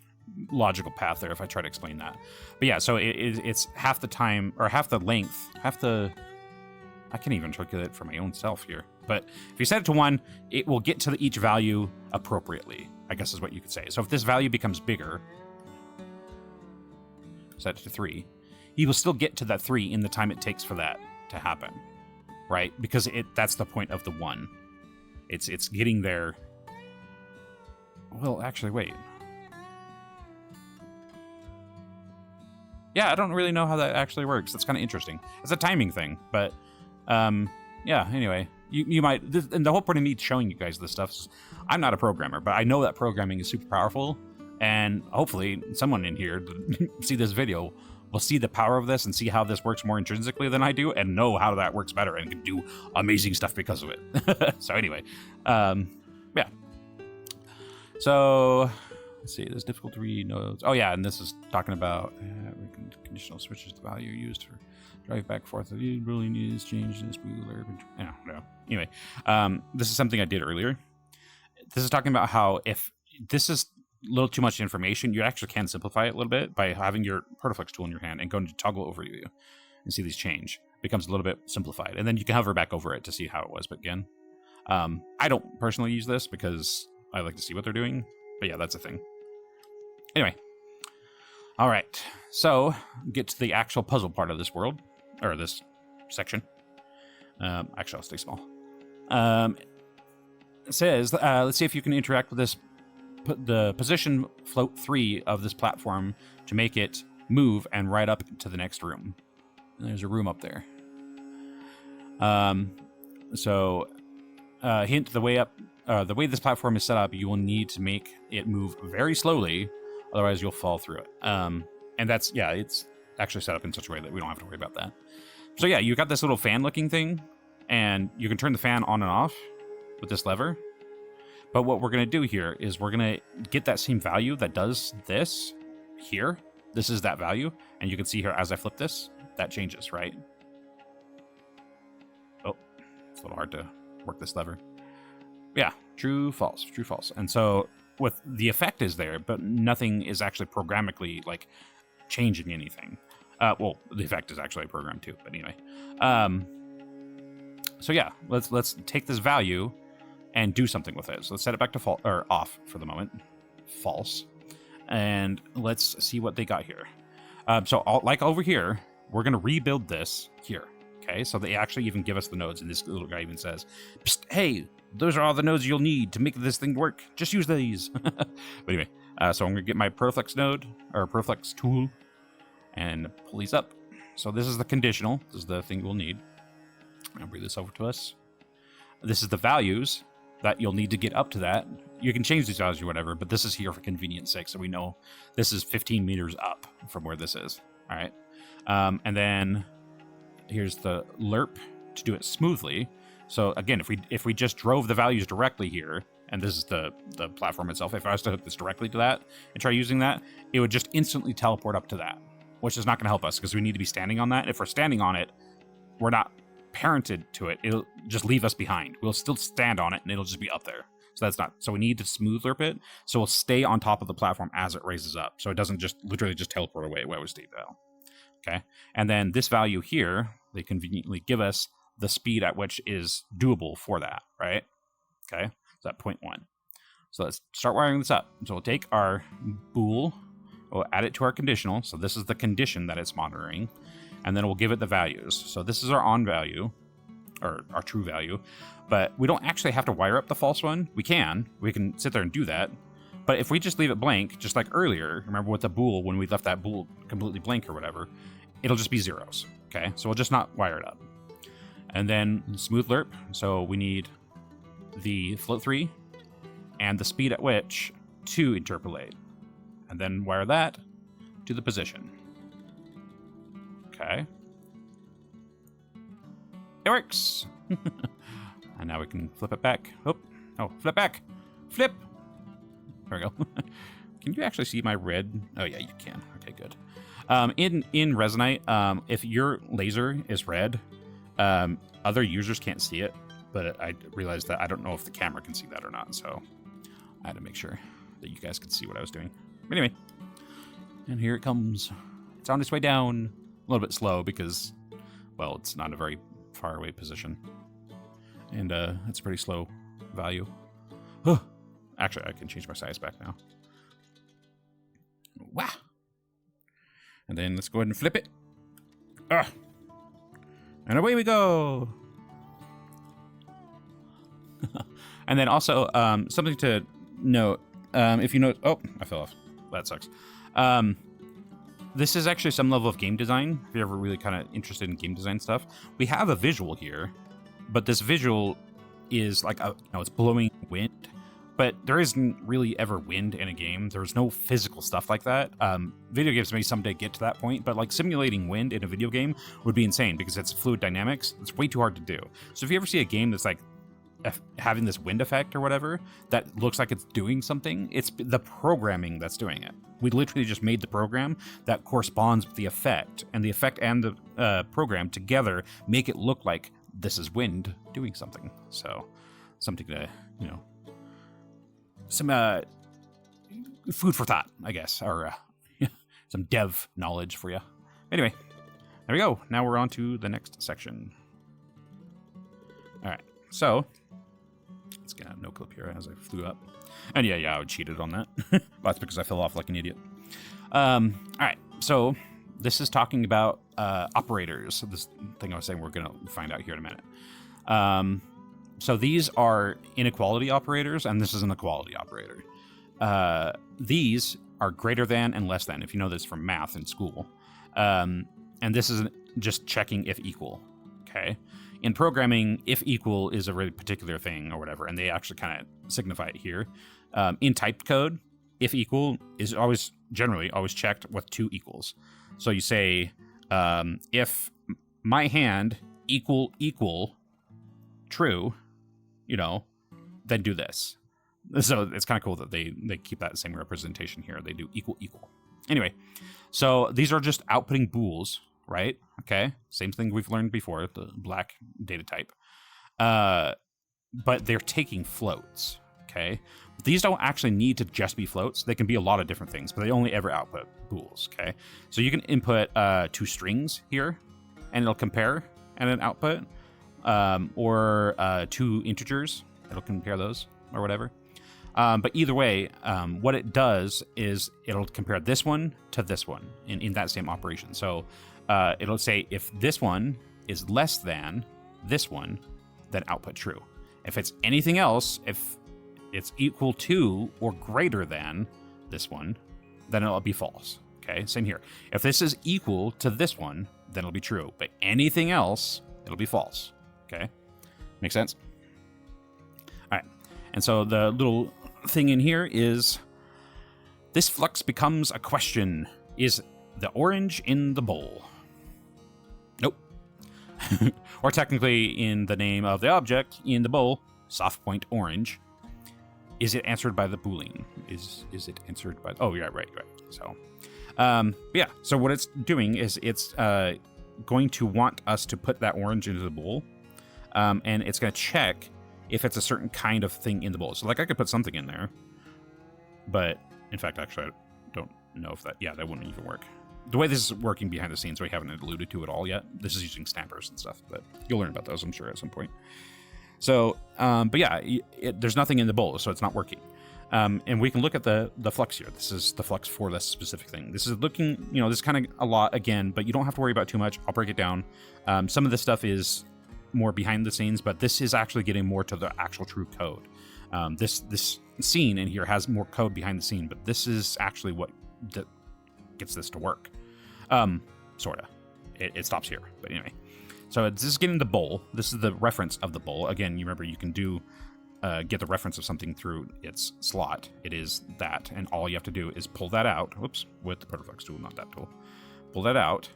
logical path there if I try to explain that. But yeah, so it's half the time, or half the length, I can't even calculate it for my own self here. But if you set it to 1, it will get to each value appropriately, I guess is what you could say. So if this value becomes bigger, set it to 3, he will still get to that 3 in the time it takes for that to happen, right? Because that's the point of the 1. It's getting there. Well, actually, wait. Yeah, I don't really know how that actually works. That's kind of interesting. It's a timing thing, but yeah. Anyway, you might. And the whole point of me showing you guys this stuff is, I'm not a programmer, but I know that programming is super powerful, and hopefully someone in here see this video will see the power of this and see how this works more intrinsically than I do, and know how that works better and can do amazing stuff because of it. So anyway, yeah. So let's see, there's difficult to read nodes. Oh yeah, and this is talking about conditional switches, the value used for drive back forth. You really need to change this. No. Anyway, this is something I did earlier. This is talking about how if this is a little too much information, you actually can simplify it a little bit by having your Protoflux tool in your hand and going to toggle overview and see these change. It becomes a little bit simplified, and then you can hover back over it to see how it was. But again, I don't personally use this because I like to see what they're doing. But yeah, that's a thing. Anyway, all right. So get to the actual puzzle part of this world, or this section. Actually, I'll stay small. It says, let's see if you can interact with this. The position float 3 of this platform to make it move and right up to the next room. And there's a room up there. Hint, the way this platform is set up, you will need to make it move very slowly, otherwise you'll fall through it. And that's, yeah, it's actually set up in such a way that we don't have to worry about that. So yeah, you got this little fan looking thing, and you can turn the fan on and off with this lever. But what we're going to do here is we're going to get that same value that does this here. This is that value. And you can see here as I flip this, that changes, right? Oh, it's a little hard to work this lever. Yeah, true, false, true, false. And so with the effect is there, but nothing is actually programmatically like changing anything. Well, the effect is actually programmed too, but anyway. So yeah, let's take this value and do something with it. So let's set it back to off for the moment. False. And let's see what they got here. Like over here, we're going to rebuild this here. Okay, so they actually even give us the nodes, and this little guy even says, hey, those are all the nodes you'll need to make this thing work. Just use these. But anyway, so I'm going to get my Protoflux node, or Protoflux tool, and pull these up. So this is the conditional. This is the thing we'll need. I'll bring this over to us. This is the values that you'll need to get up to that. You can change these values or whatever, but this is here for convenience sake, so we know this is 15 meters up from where this is. All right. And then here's the lerp to do it smoothly. So again, if we just drove the values directly here, and this is the platform itself, if I was to hook this directly to that and try using that, it would just instantly teleport up to that, which is not going to help us because we need to be standing on that. If we're standing on it, we're not parented to it. It'll just leave us behind. We'll still stand on it and it'll just be up there. So that's not, so we need to smooth lerp it. So we'll stay on top of the platform as it raises up. So it doesn't just literally just teleport away where we stay down. Okay. And then this value here, they conveniently give us the speed at which is doable for that, right? Okay. So at 0.1. So let's start wiring this up. So we'll take our bool, we'll add it to our conditional. So this is the condition that it's monitoring. And then we'll give it the values. So this is our on value, or our true value, but we don't actually have to wire up the false one. We can sit there and do that. But if we just leave it blank, just like earlier, remember with the bool, when we left that bool completely blank or whatever, it'll just be zeros, okay? So we'll just not wire it up. And then smooth lerp, so we need the float 3 and the speed at which to interpolate. And then wire that to the position. Okay. It works. And now we can flip it back. Oh, flip back. Flip. There we go. Can you actually see my red? Oh, yeah, you can. Okay, good. In Resonite, if your laser is red, other users can't see it, but I realized that I don't know if the camera can see that or not, so I had to make sure that you guys could see what I was doing. But anyway, and here it comes. It's on its way down. A little bit slow because, well, it's not a very far away position. And it's a pretty slow value. Actually, I can change my size back now. Wow. And then let's go ahead and flip it. And away we go. And then also, something to note, if you note, oh, I fell off. That sucks. This is actually some level of game design. If you're ever really kind of interested in game design stuff, we have a visual here, but this visual is like it's blowing wind, but there isn't really ever wind in a game. There's no physical stuff like that. Video games may someday get to that point, but like simulating wind in a video game would be insane because it's fluid dynamics. It's way too hard to do. So if you ever see a game that's like having this wind effect or whatever that looks like it's doing something, it's the programming that's doing it. We literally just made the program that corresponds with the effect, and the effect and the program together make it look like this is wind doing something. So something to, some food for thought, I guess, or some dev knowledge for you. Anyway, there we go. Now we're on to the next section. All right, so let's get a no clip here as I flew up. And yeah, I cheated on that. But that's because I fell off like an idiot. All right, so this is talking about operators. This thing I was saying we're going to find out here in a minute. So these are inequality operators, and this is an equality operator. These are greater than and less than, if you know this from math in school. And this is just checking if equal, okay? In programming, if equal is a really particular thing or whatever, and they actually kind of signify it here. In typed code, if equal is generally always checked with two equals. So you say if my hand equal true, you know, then do this. So it's kind of cool that they keep that same representation here. They do equal. Anyway, so these are just outputting bools, right? Okay, same thing we've learned before, the black data type. But they're taking floats, okay? These don't actually need to just be floats. They can be a lot of different things, but they only ever output bools, okay? So you can input 2 strings here, and it'll compare and then output, or 2 integers. It'll compare those or whatever. But either way, what it does is it'll compare this one to this one in that same operation. So it'll say if this one is less than this one, then output true. If it's anything else, if it's equal to or greater than this one, then it'll be false. Okay, same here. If this is equal to this one, then it'll be true. But anything else, it'll be false. Okay, make sense? All right, and so the little thing in here is this flux becomes a question. Is the orange in the bowl? Nope. Or technically in the name of the object in the bowl, soft point orange. Is it answered by the Boolean? Is it answered by... Oh, yeah, right. So, yeah. So what it's doing is it's going to want us to put that orange into the bowl, and it's going to check if it's a certain kind of thing in the bowl. So, like, I could put something in there, but, in fact, actually, I don't know if that... Yeah, that wouldn't even work. The way this is working behind the scenes, we haven't alluded to it all yet. This is using snappers and stuff, but you'll learn about those, I'm sure, at some point. So, but yeah, there's nothing in the bowl, so it's not working. And we can look at the flux here. This is the flux for this specific thing. This is looking, you know, this is kind of a lot again, but you don't have to worry about too much. I'll break it down. Some of this stuff is more behind the scenes, but this is actually getting more to the actual true code. This scene in here has more code behind the scene, but this is actually what gets this to work. Sorta. It stops here, but anyway. So this is getting the bowl. This is the reference of the bowl. Again, you remember you can do get the reference of something through its slot. It is that, and all you have to do is pull that out. Whoops, with the Protoflux tool, not that tool. Pull that out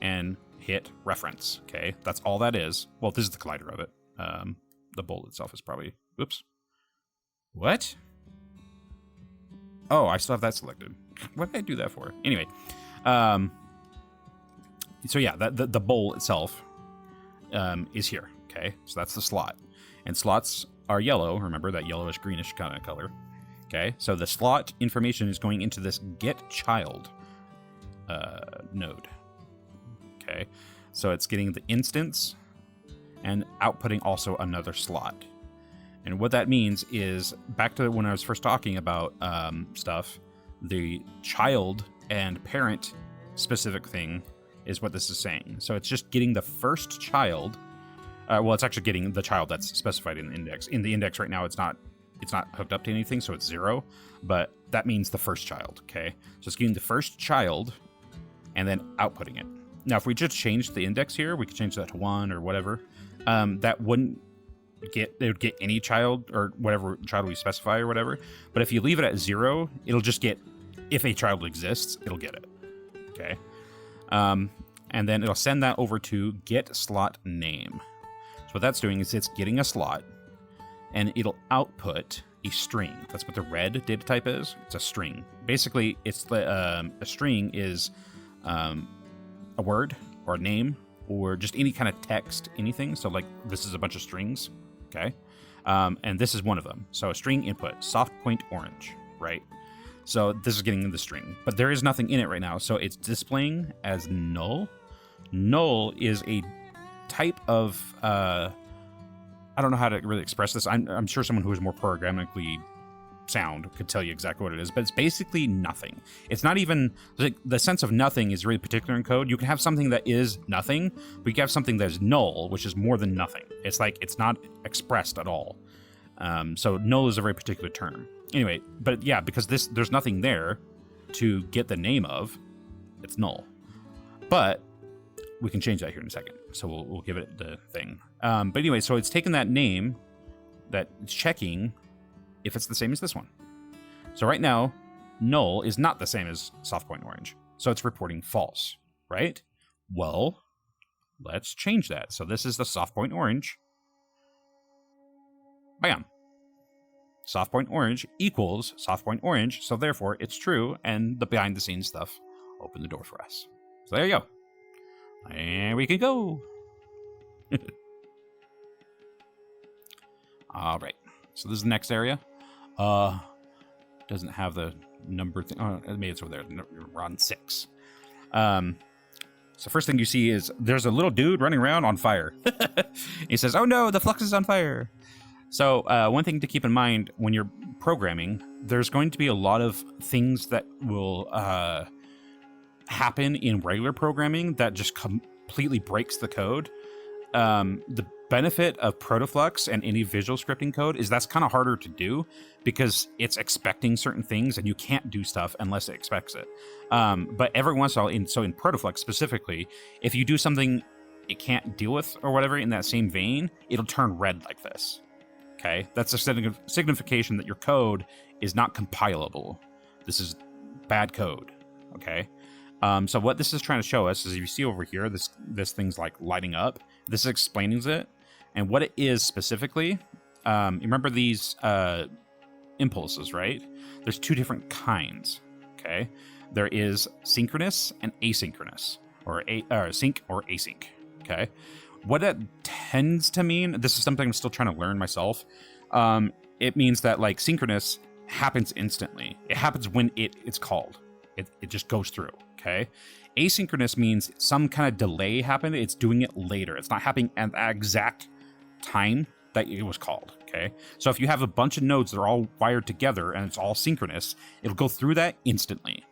and hit reference. Okay, that's all that is. Well, this is the collider of it. The bowl itself is probably. Whoops. What? Oh, I still have that selected. What did I do that for? Anyway, so yeah, the bowl itself is here. Okay, so that's the slot, and slots are yellow. Remember that yellowish greenish kind of color. Okay, so the slot information is going into this get child node. Okay, so it's getting the instance and outputting also another slot. And what that means is, back to when I was first talking about stuff, the child and parent specific thing is what this is saying. So it's just getting the first child. Well, it's actually getting the child that's specified in the index. In the index right now, it's not hooked up to anything, so it's 0. But that means the first child. Okay, so it's getting the first child and then outputting it. Now, if we just change the index here, we could change that to 1 or whatever. That wouldn't it would get any child or whatever child we specify or whatever. But if you leave it at 0, it'll just get, if a child exists, it'll get it. Okay. And then it'll send that over to get slot name. So what that's doing is it's getting a slot and it'll output a string. That's what the red data type is. It's a string. Basically, it's a string is a word or a name or just any kind of text, anything. So like this is a bunch of strings. Okay. And this is one of them. So a string input, soft point orange, right? So this is getting the string, but there is nothing in it right now. So it's displaying as null. Null is a type of, I don't know how to really express this. I'm sure someone who is more programmatically sound could tell you exactly what it is, but it's basically nothing. It's not even, the sense of nothing is really particular in code. You can have something that is nothing, but you can have something that is null, which is more than nothing. It's like, it's not expressed at all. So null is a very particular term. Anyway, but yeah, because there's nothing there to get the name of, it's null. But we can change that here in a second. So we'll give it the thing. But anyway, so it's taken that name, that it's checking if it's the same as this one. So right now, null is not the same as soft point orange. So it's reporting false, right? Well, let's change that. So this is the soft point orange. Bam. Soft point orange equals soft point orange, so therefore it's true, and the behind the scenes stuff opened the door for us. So there you go. And we can go. All right. So this is the next area. Doesn't have the number thing. Oh, maybe it's over there. We're on 6. So first thing you see is there's a little dude running around on fire. He says, "Oh no, the flux is on fire." So one thing to keep in mind when you're programming, there's going to be a lot of things that will happen in regular programming that just completely breaks the code. The benefit of Protoflux and any visual scripting code is that's kind of harder to do because it's expecting certain things and you can't do stuff unless it expects it. But every once in a while, in Protoflux specifically, if you do something it can't deal with or whatever in that same vein, it'll turn red like this. Okay, that's a signification that your code is not compilable. This is bad code. Okay, so what this is trying to show us is, you see over here, this thing's like lighting up. This is explaining it, and what it is specifically. You remember these impulses, right? There's 2 different kinds. Okay, there is synchronous and asynchronous, or sync or async. Okay. What that tends to mean, this is something I'm still trying to learn myself. It means that like synchronous happens instantly. It happens when it's called. It just goes through. Okay. Asynchronous means some kind of delay happened. It's doing it later. It's not happening at the exact time that it was called. Okay. So if you have a bunch of nodes that are all wired together and it's all synchronous, it'll go through that instantly.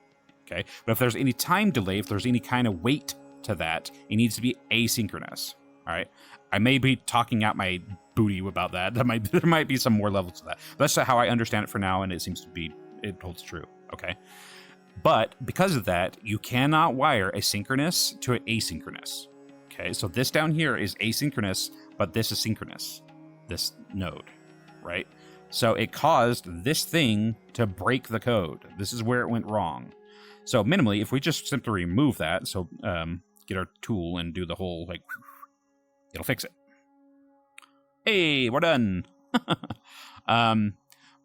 Okay. But if there's any time delay, if there's any kind of wait to that, it needs to be asynchronous. All right, I may be talking out my booty about that. There might be some more levels to that. That's how I understand it for now, and it seems to be, it holds true. Okay, but because of that, you cannot wire a synchronous to an asynchronous. Okay, so this down here is asynchronous, but this is synchronous. This node, right? So it caused this thing to break the code. This is where it went wrong. So minimally, if we just simply remove that, so get our tool and do the whole like. It'll fix it. Hey, we're done. But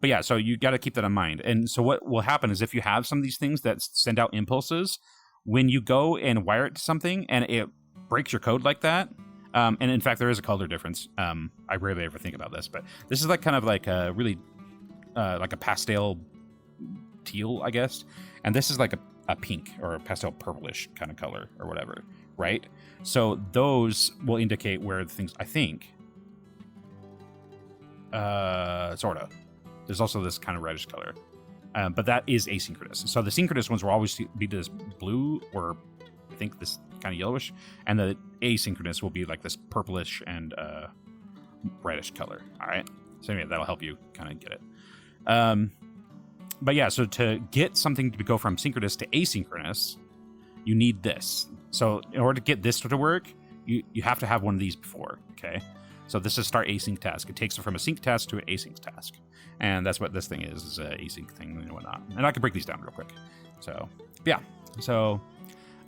yeah, so you got to keep that in mind. And so what will happen is if you have some of these things that send out impulses, when you go and wire it to something and it breaks your code like that, and in fact, there is a color difference. I rarely ever think about this, but this is like kind of like a really like a pastel teal, I guess. And this is like a pink or a pastel purplish kind of color or whatever, right? So those will indicate where the things, I think, sort of. There's also this kind of reddish color, but that is asynchronous. So the synchronous ones will always be this blue, or I think this kind of yellowish, and the asynchronous will be like this purplish and reddish color. All right, so anyway, that'll help you kind of get it. But yeah, so to get something to go from synchronous to asynchronous, you need this. So in order to get this to work, you have to have one of these before, okay? So this is start async task. It takes it from a sync task to an async task. And that's what this thing is an async thing and whatnot. And I can break these down real quick. So, yeah. So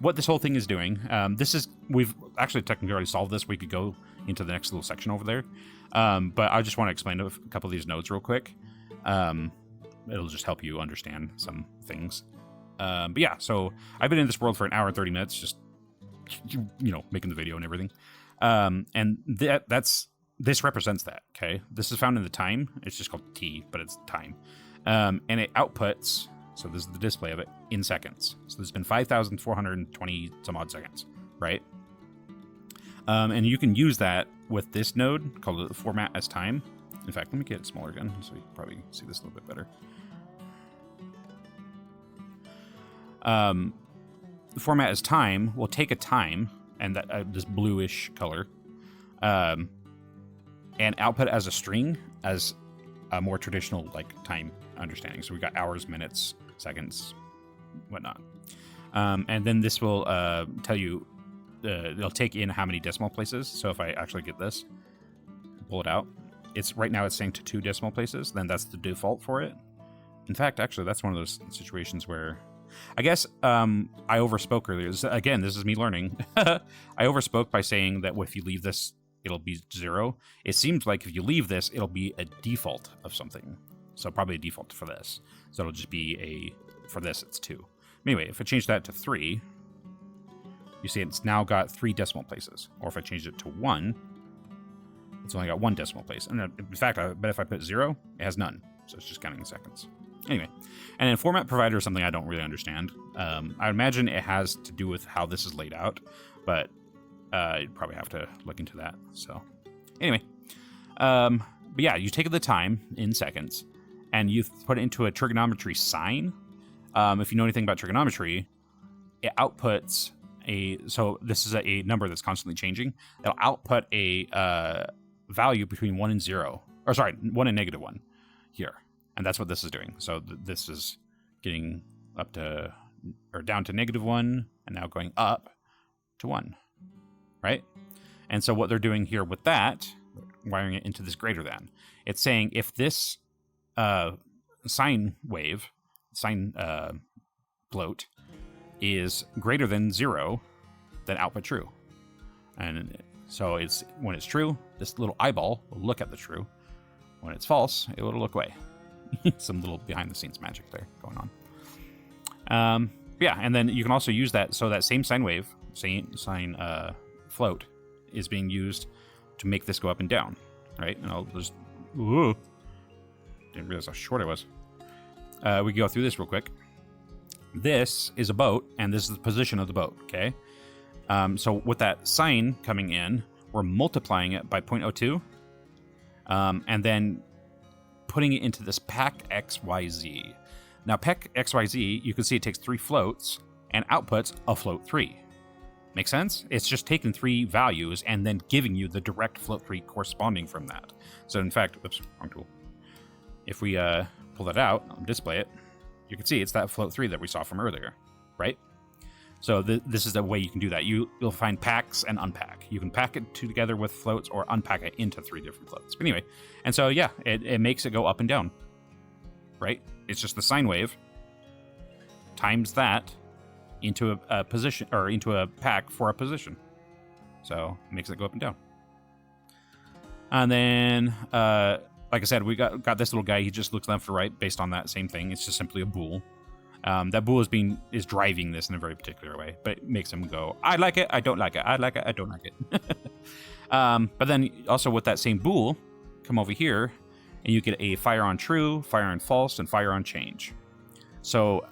what this whole thing is doing, we've actually technically already solved this. We could go into the next little section over there. But I just want to explain a couple of these nodes real quick. It'll just help you understand some things. But yeah, so I've been in this world for an hour and 30 minutes, just, making the video and everything. And this represents that, okay? This is found in the time. It's just called T, but it's time. And it outputs, so this is the display of it, in seconds. So there's been 5,420 some odd seconds, right? And you can use that with this node called the format as time. In fact, let me get it smaller again so you can probably see this a little bit better. The format as time will take a time and that this bluish color, and output as a string as a more traditional like time understanding. So we got hours, minutes, seconds, whatnot. And then this will tell you, it'll take in how many decimal places. So if I actually get this, pull it out, right now it's saying to 2 decimal places. Then that's the default for it. In fact, actually, that's one of those situations where I guess I overspoke earlier. Again, this is me learning. I overspoke by saying that if you leave this, it'll be 0. It seems like if you leave this, it'll be a default of something. So probably a default for this. So it'll just be for this, it's 2. Anyway, if I change that to 3, you see it's now got 3 decimal places. Or if I change it to 1, it's only got 1 decimal place. And in fact, I bet if I put 0, it has none. So it's just counting in seconds. Anyway, and then format provider is something I don't really understand. I imagine it has to do with how this is laid out, but you'd probably have to look into that. So anyway, but yeah, you take the time in seconds and you put it into a trigonometry sine. If you know anything about trigonometry, it outputs so this is a number that's constantly changing. It'll output a value between 1 and 0, or sorry, 1 and -1 here. And that's what this is doing. So this is getting up to, or down to -1, and now going up to 1, right? And so what they're doing here with that, wiring it into this greater than, it's saying if this sine float is greater than 0, then output true. And so it's when it's true, this little eyeball will look at the true. When it's false, it will look away. Some little behind the scenes magic there going on. Yeah, and then you can also use that, so that same sine wave, sine float is being used to make this go up and down, right? And I'll just, didn't realize how short I was. We can go through this real quick. This is a boat, and this is the position of the boat, okay? So with that sine coming in, we're multiplying it by 0.02, and then putting it into this pack XYZ. Now, pack XYZ, you can see it takes 3 floats and outputs a float 3. Make sense? It's just taking 3 values and then giving you the direct float 3 corresponding from that. So in fact, oops, wrong tool. If we pull that out and display it, you can see it's that float 3 that we saw from earlier, right? So this is the way you can do that. You'll find packs and unpack. You can pack it together with floats or unpack it into 3 different floats. But anyway, and so yeah, it makes it go up and down, right? It's just the sine wave times that into a position, or into a pack for a position. So it makes it go up and down. And then, like I said, we got this little guy. He just looks left or right based on that same thing. It's just simply a bool. That bool is driving this in a very particular way, but it makes him go, I like it, I don't like it, I like it, I don't like it. But then also with that same bool, come over here, and you get a fire on true, fire on false, and fire on change. So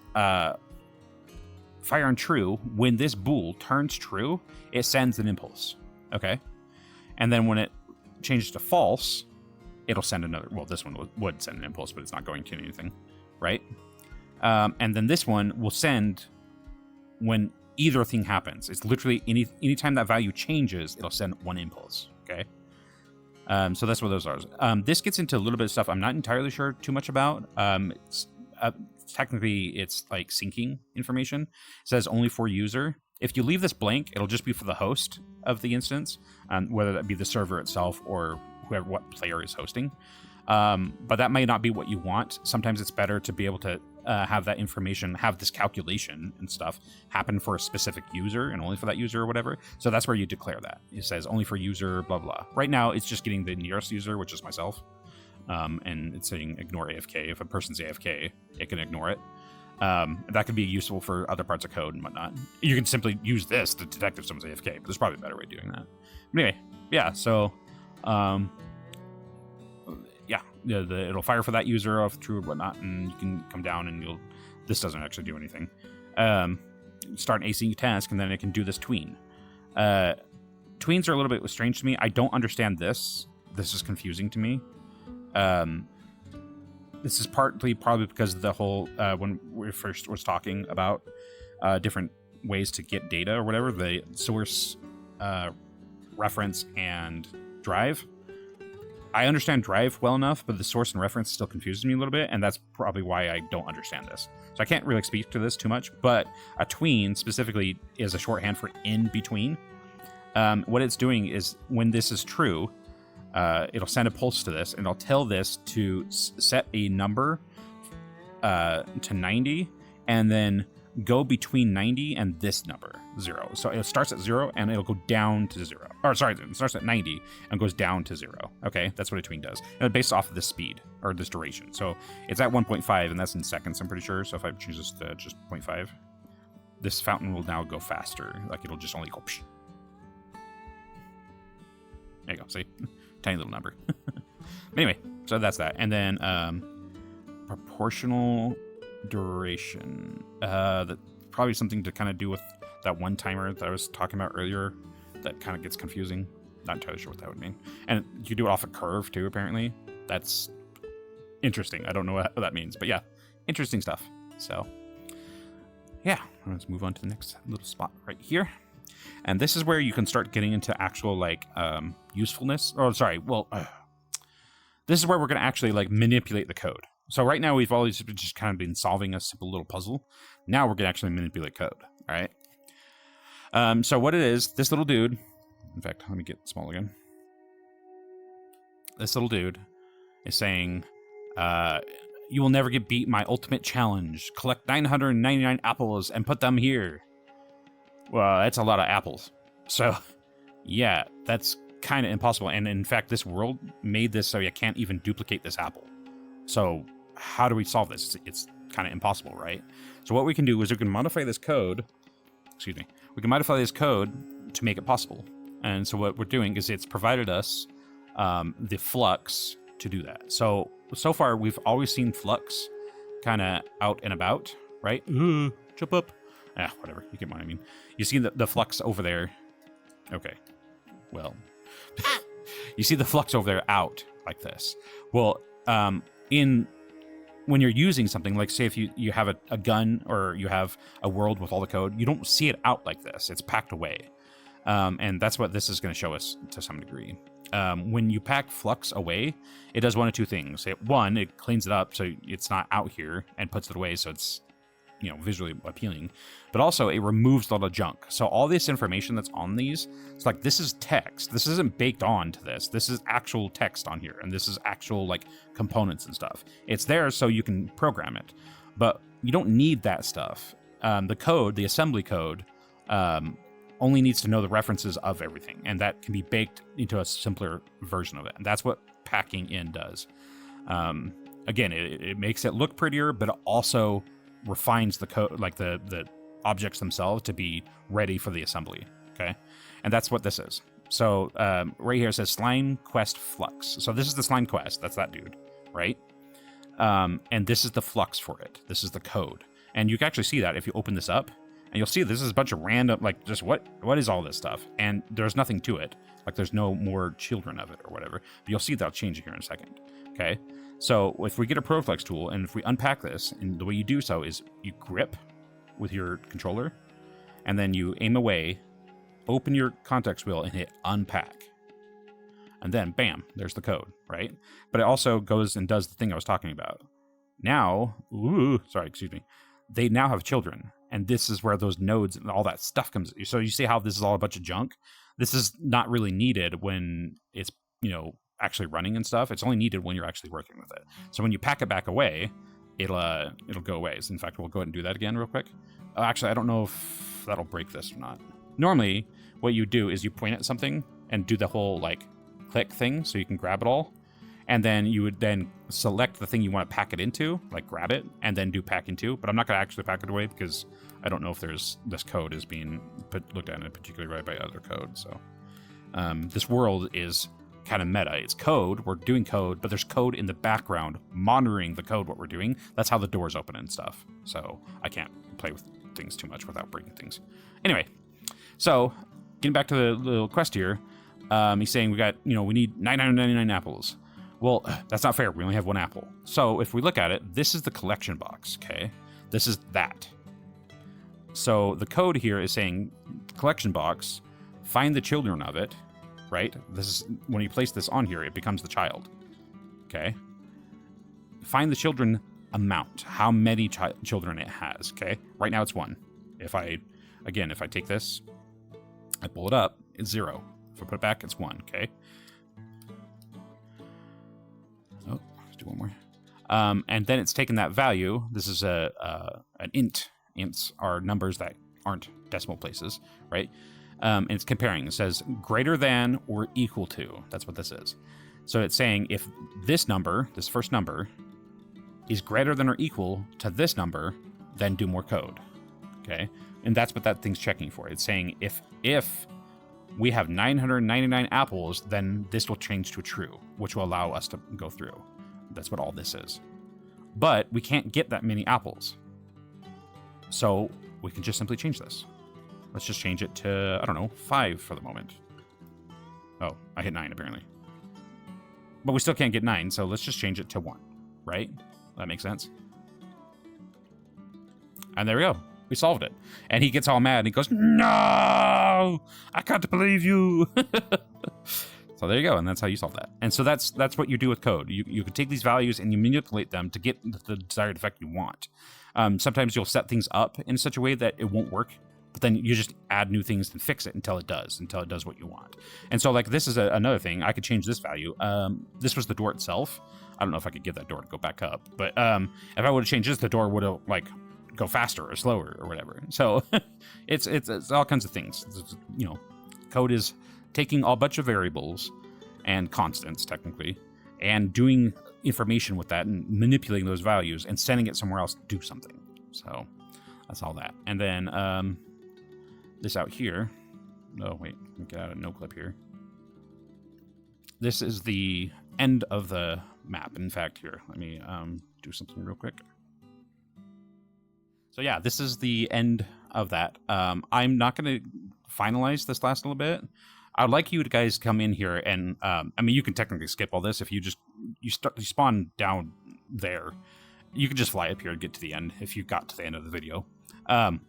fire on true, when this bool turns true, it sends an impulse, okay? And then when it changes to false, it'll send another, well, this one would send an impulse, but it's not going to anything, right? And then this one will send when either thing happens. It's literally anytime that value changes, it'll send 1 impulse, okay? So that's what those are. This gets into a little bit of stuff I'm not entirely sure too much about. Technically, it's like syncing information. It says only for user. If you leave this blank, it'll just be for the host of the instance, whether that be the server itself or what player is hosting. But that may not be what you want. Sometimes it's better to be able to have that information, have this calculation and stuff happen for a specific user and only for that user or whatever. So that's where you declare that. It says only for user, blah, blah. Right now, it's just getting the nearest user, which is myself. And it's saying ignore AFK. If a person's AFK, it can ignore it. That could be useful for other parts of code and whatnot. You can simply use this to detect if someone's AFK, but there's probably a better way of doing that. But anyway, yeah, so... it'll fire for that user of true or whatnot, and you can come down and this doesn't actually do anything. Start an async task, and then it can do this tween. Tweens are a little bit strange to me. I don't understand this. This is confusing to me. This is partly probably because of the whole, when we first was talking about different ways to get data or whatever, the source, reference, and drive. I understand drive well enough, but the source and reference still confuses me a little bit, and that's probably why I don't understand this. So I can't really speak to this too much, but a tween specifically is a shorthand for in between. What it's doing is when this is true, it'll send a pulse to this, and it'll tell this to set a number to 90, and then go between 90 and this number, 0. So it starts at 0 and it'll go down to 0. Or sorry, it starts at 90 and goes down to 0. Okay, that's what a tween does. And it's based off of this speed, or this duration. So it's at 1.5, and that's in seconds, I'm pretty sure. So if I choose this to just 0.5, this fountain will now go faster. Like, it'll just only go psh. There you go, see? Tiny little number. Anyway, so that's that. And then proportional duration. That probably something to kind of do with that one timer that I was talking about earlier. That kind of gets confusing. Not entirely sure what that would mean. And you do it off a curve too, apparently. That's interesting. I don't know what that means, but yeah, interesting stuff. So yeah, let's move on to the next little spot right here. And this is where you can start getting into actual like usefulness. Oh, sorry. Well, this is where we're going to actually like manipulate the code. So right now we've always just kind of been solving a simple little puzzle. Now we're going to actually manipulate code. All right. So what it is, this little dude. In fact, let me get small again. This little dude is saying, you will never get beat my ultimate challenge. Collect 999 apples and put them here. Well, that's a lot of apples. So, yeah, that's kind of impossible. And in fact, this world made this so you can't even duplicate this apple. So, how do we solve this? It's kind of impossible, right? So what we can do is we can modify this code. Excuse me. We can modify this code to make it possible. And so what we're doing is it's provided us the Flux to do that. So far, we've always seen Flux kind of out and about, right? Jump up. Whatever. You get what I mean. You see the Flux over there. Okay. Well, you see the Flux over there out like this. Well, when you're using something, like say if you have a gun or you have a world with all the code, you don't see it out like this. It's packed away. And that's what this is going to show us to some degree. When you pack Flux away, it does one of two things. One, it cleans it up so it's not out here and puts it away so it's visually appealing, but also it removes a lot of junk. So all this information that's on these, it's like, this is text. This isn't baked on to this. This is actual text on here, and this is actual like components and stuff. It's there so you can program it, but you don't need that stuff. The code, the assembly code, only needs to know the references of everything, and that can be baked into a simpler version of it. And that's what packing in does. Again, it makes it look prettier, but it also refines the code, like the objects themselves, to be ready for the assembly. Okay, and that's what this is. So right here it says Slime Quest Flux. So this is the Slime Quest. That's that dude, right? And this is the Flux for it. This is the code, and you can actually see that if you open this up, and you'll see this is a bunch of random, like, just what is all this stuff? And there's nothing to it. Like, there's no more children of it or whatever. But you'll see that'll change here in a second. Okay. So if we get a Protoflux tool, and if we unpack this, and the way you do so is you grip with your controller, and then you aim away, open your context wheel, and hit unpack. And then, bam, there's the code, right? But it also goes and does the thing I was talking about. Now, they now have children, and this is where those nodes and all that stuff comes. So you see how this is all a bunch of junk? This is not really needed when it's, actually running and stuff. It's only needed when you're actually working with it. So when you pack it back away, it'll go away. So in fact, we'll go ahead and do that again real quick. Actually, I don't know if that'll break this or not. Normally, what you do is you point at something and do the whole like click thing so you can grab it all. And then you would then select the thing you want to pack it into, like grab it, and then do pack into. But I'm not going to actually pack it away because I don't know if this code is being looked at in a particular way by other code. So this world is kind of meta. It's code. We're doing code, but there's code in the background monitoring the code, what we're doing. That's how the doors open and stuff. So I can't play with things too much without breaking things. Anyway, so getting back to the little quest here, he's saying we need 999 apples. Well, that's not fair. We only have one apple. So if we look at it, this is the collection box, okay? This is that. So the code here is saying collection box, find the children of it, right? This is when you place this on here, it becomes the child, okay? Find the children amount, how many children it has, okay? Right now it's 1. If I take this, I pull it up, it's 0. If I put it back, it's 1, okay? One more. And then it's taken that value. This is an int ints are numbers that aren't decimal places, right? And it's comparing. It says greater than or equal to. That's what this is. So it's saying if this number, this first number, is greater than or equal to this number, then do more code. Okay? And that's what that thing's checking for. It's saying if we have 999 apples, then this will change to true, which will allow us to go through. That's what all this is. But we can't get that many apples. So we can just simply change this. Let's just change it to, I don't know, 5 for the moment. Oh, I hit 9 apparently. But we still can't get 9, so let's just change it to 1, right? That makes sense. And there we go. We solved it. And he gets all mad and he goes, no, I can't believe you. So there you go. And that's how you solve that. And so that's what you do with code. You can take these values and you manipulate them to get the desired effect you want. Sometimes you'll set things up in such a way that it won't work, but then you just add new things and fix it until it does what you want. And so like this is another thing. I could change this value. This was the door itself. I don't know if I could get that door to go back up, but if I would have changed this, the door would have like go faster or slower or whatever. So it's all kinds of things. You know, code is taking a bunch of variables and constants technically and doing information with that and manipulating those values and sending it somewhere else to do something. So that's all that. And then this out here. Oh wait, let me get out of no clip here. This is the end of the map. In fact, here, let me do something real quick. So yeah, this is the end of that. I'm not going to finalize this last little bit. I'd like you guys to come in here and, I mean, you can technically skip all this if you just, you spawn down there. You can just fly up here and get to the end if you got to the end of the video. And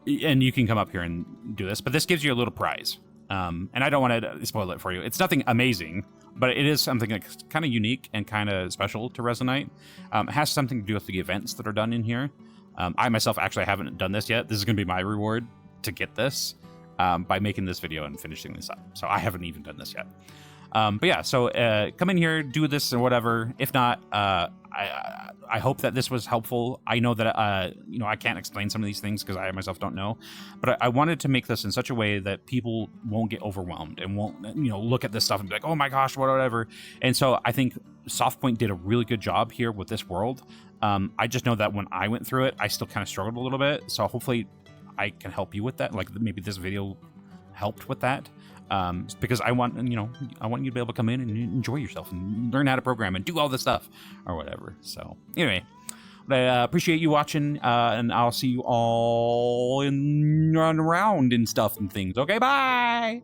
you can come up here and do this, but this gives you a little prize. And I don't want to spoil it for you. It's nothing amazing, but it is something that's kind of unique and kind of special to Resonite. It has something to do with the events that are done in here. I myself actually haven't done this yet. This is going to be my reward to get this by making this video and finishing this up. So I haven't even done this yet. But yeah, so come in here, do this or whatever. If not, I hope that this was helpful. I know that, you know, I can't explain some of these things because I myself don't know. But I wanted to make this in such a way that people won't get overwhelmed and won't, you know, look at this stuff and be like, oh my gosh, whatever. And so I think Softpoint did a really good job here with this world. I just know that when I went through it, I still kind of struggled a little bit. So hopefully I can help you with that. Like maybe this video helped with that. Because I want, you know, I want you to be able to come in and enjoy yourself and learn how to program and do all this stuff or whatever. So anyway, I appreciate you watching, and I'll see you all in run around and stuff and things. Okay, bye.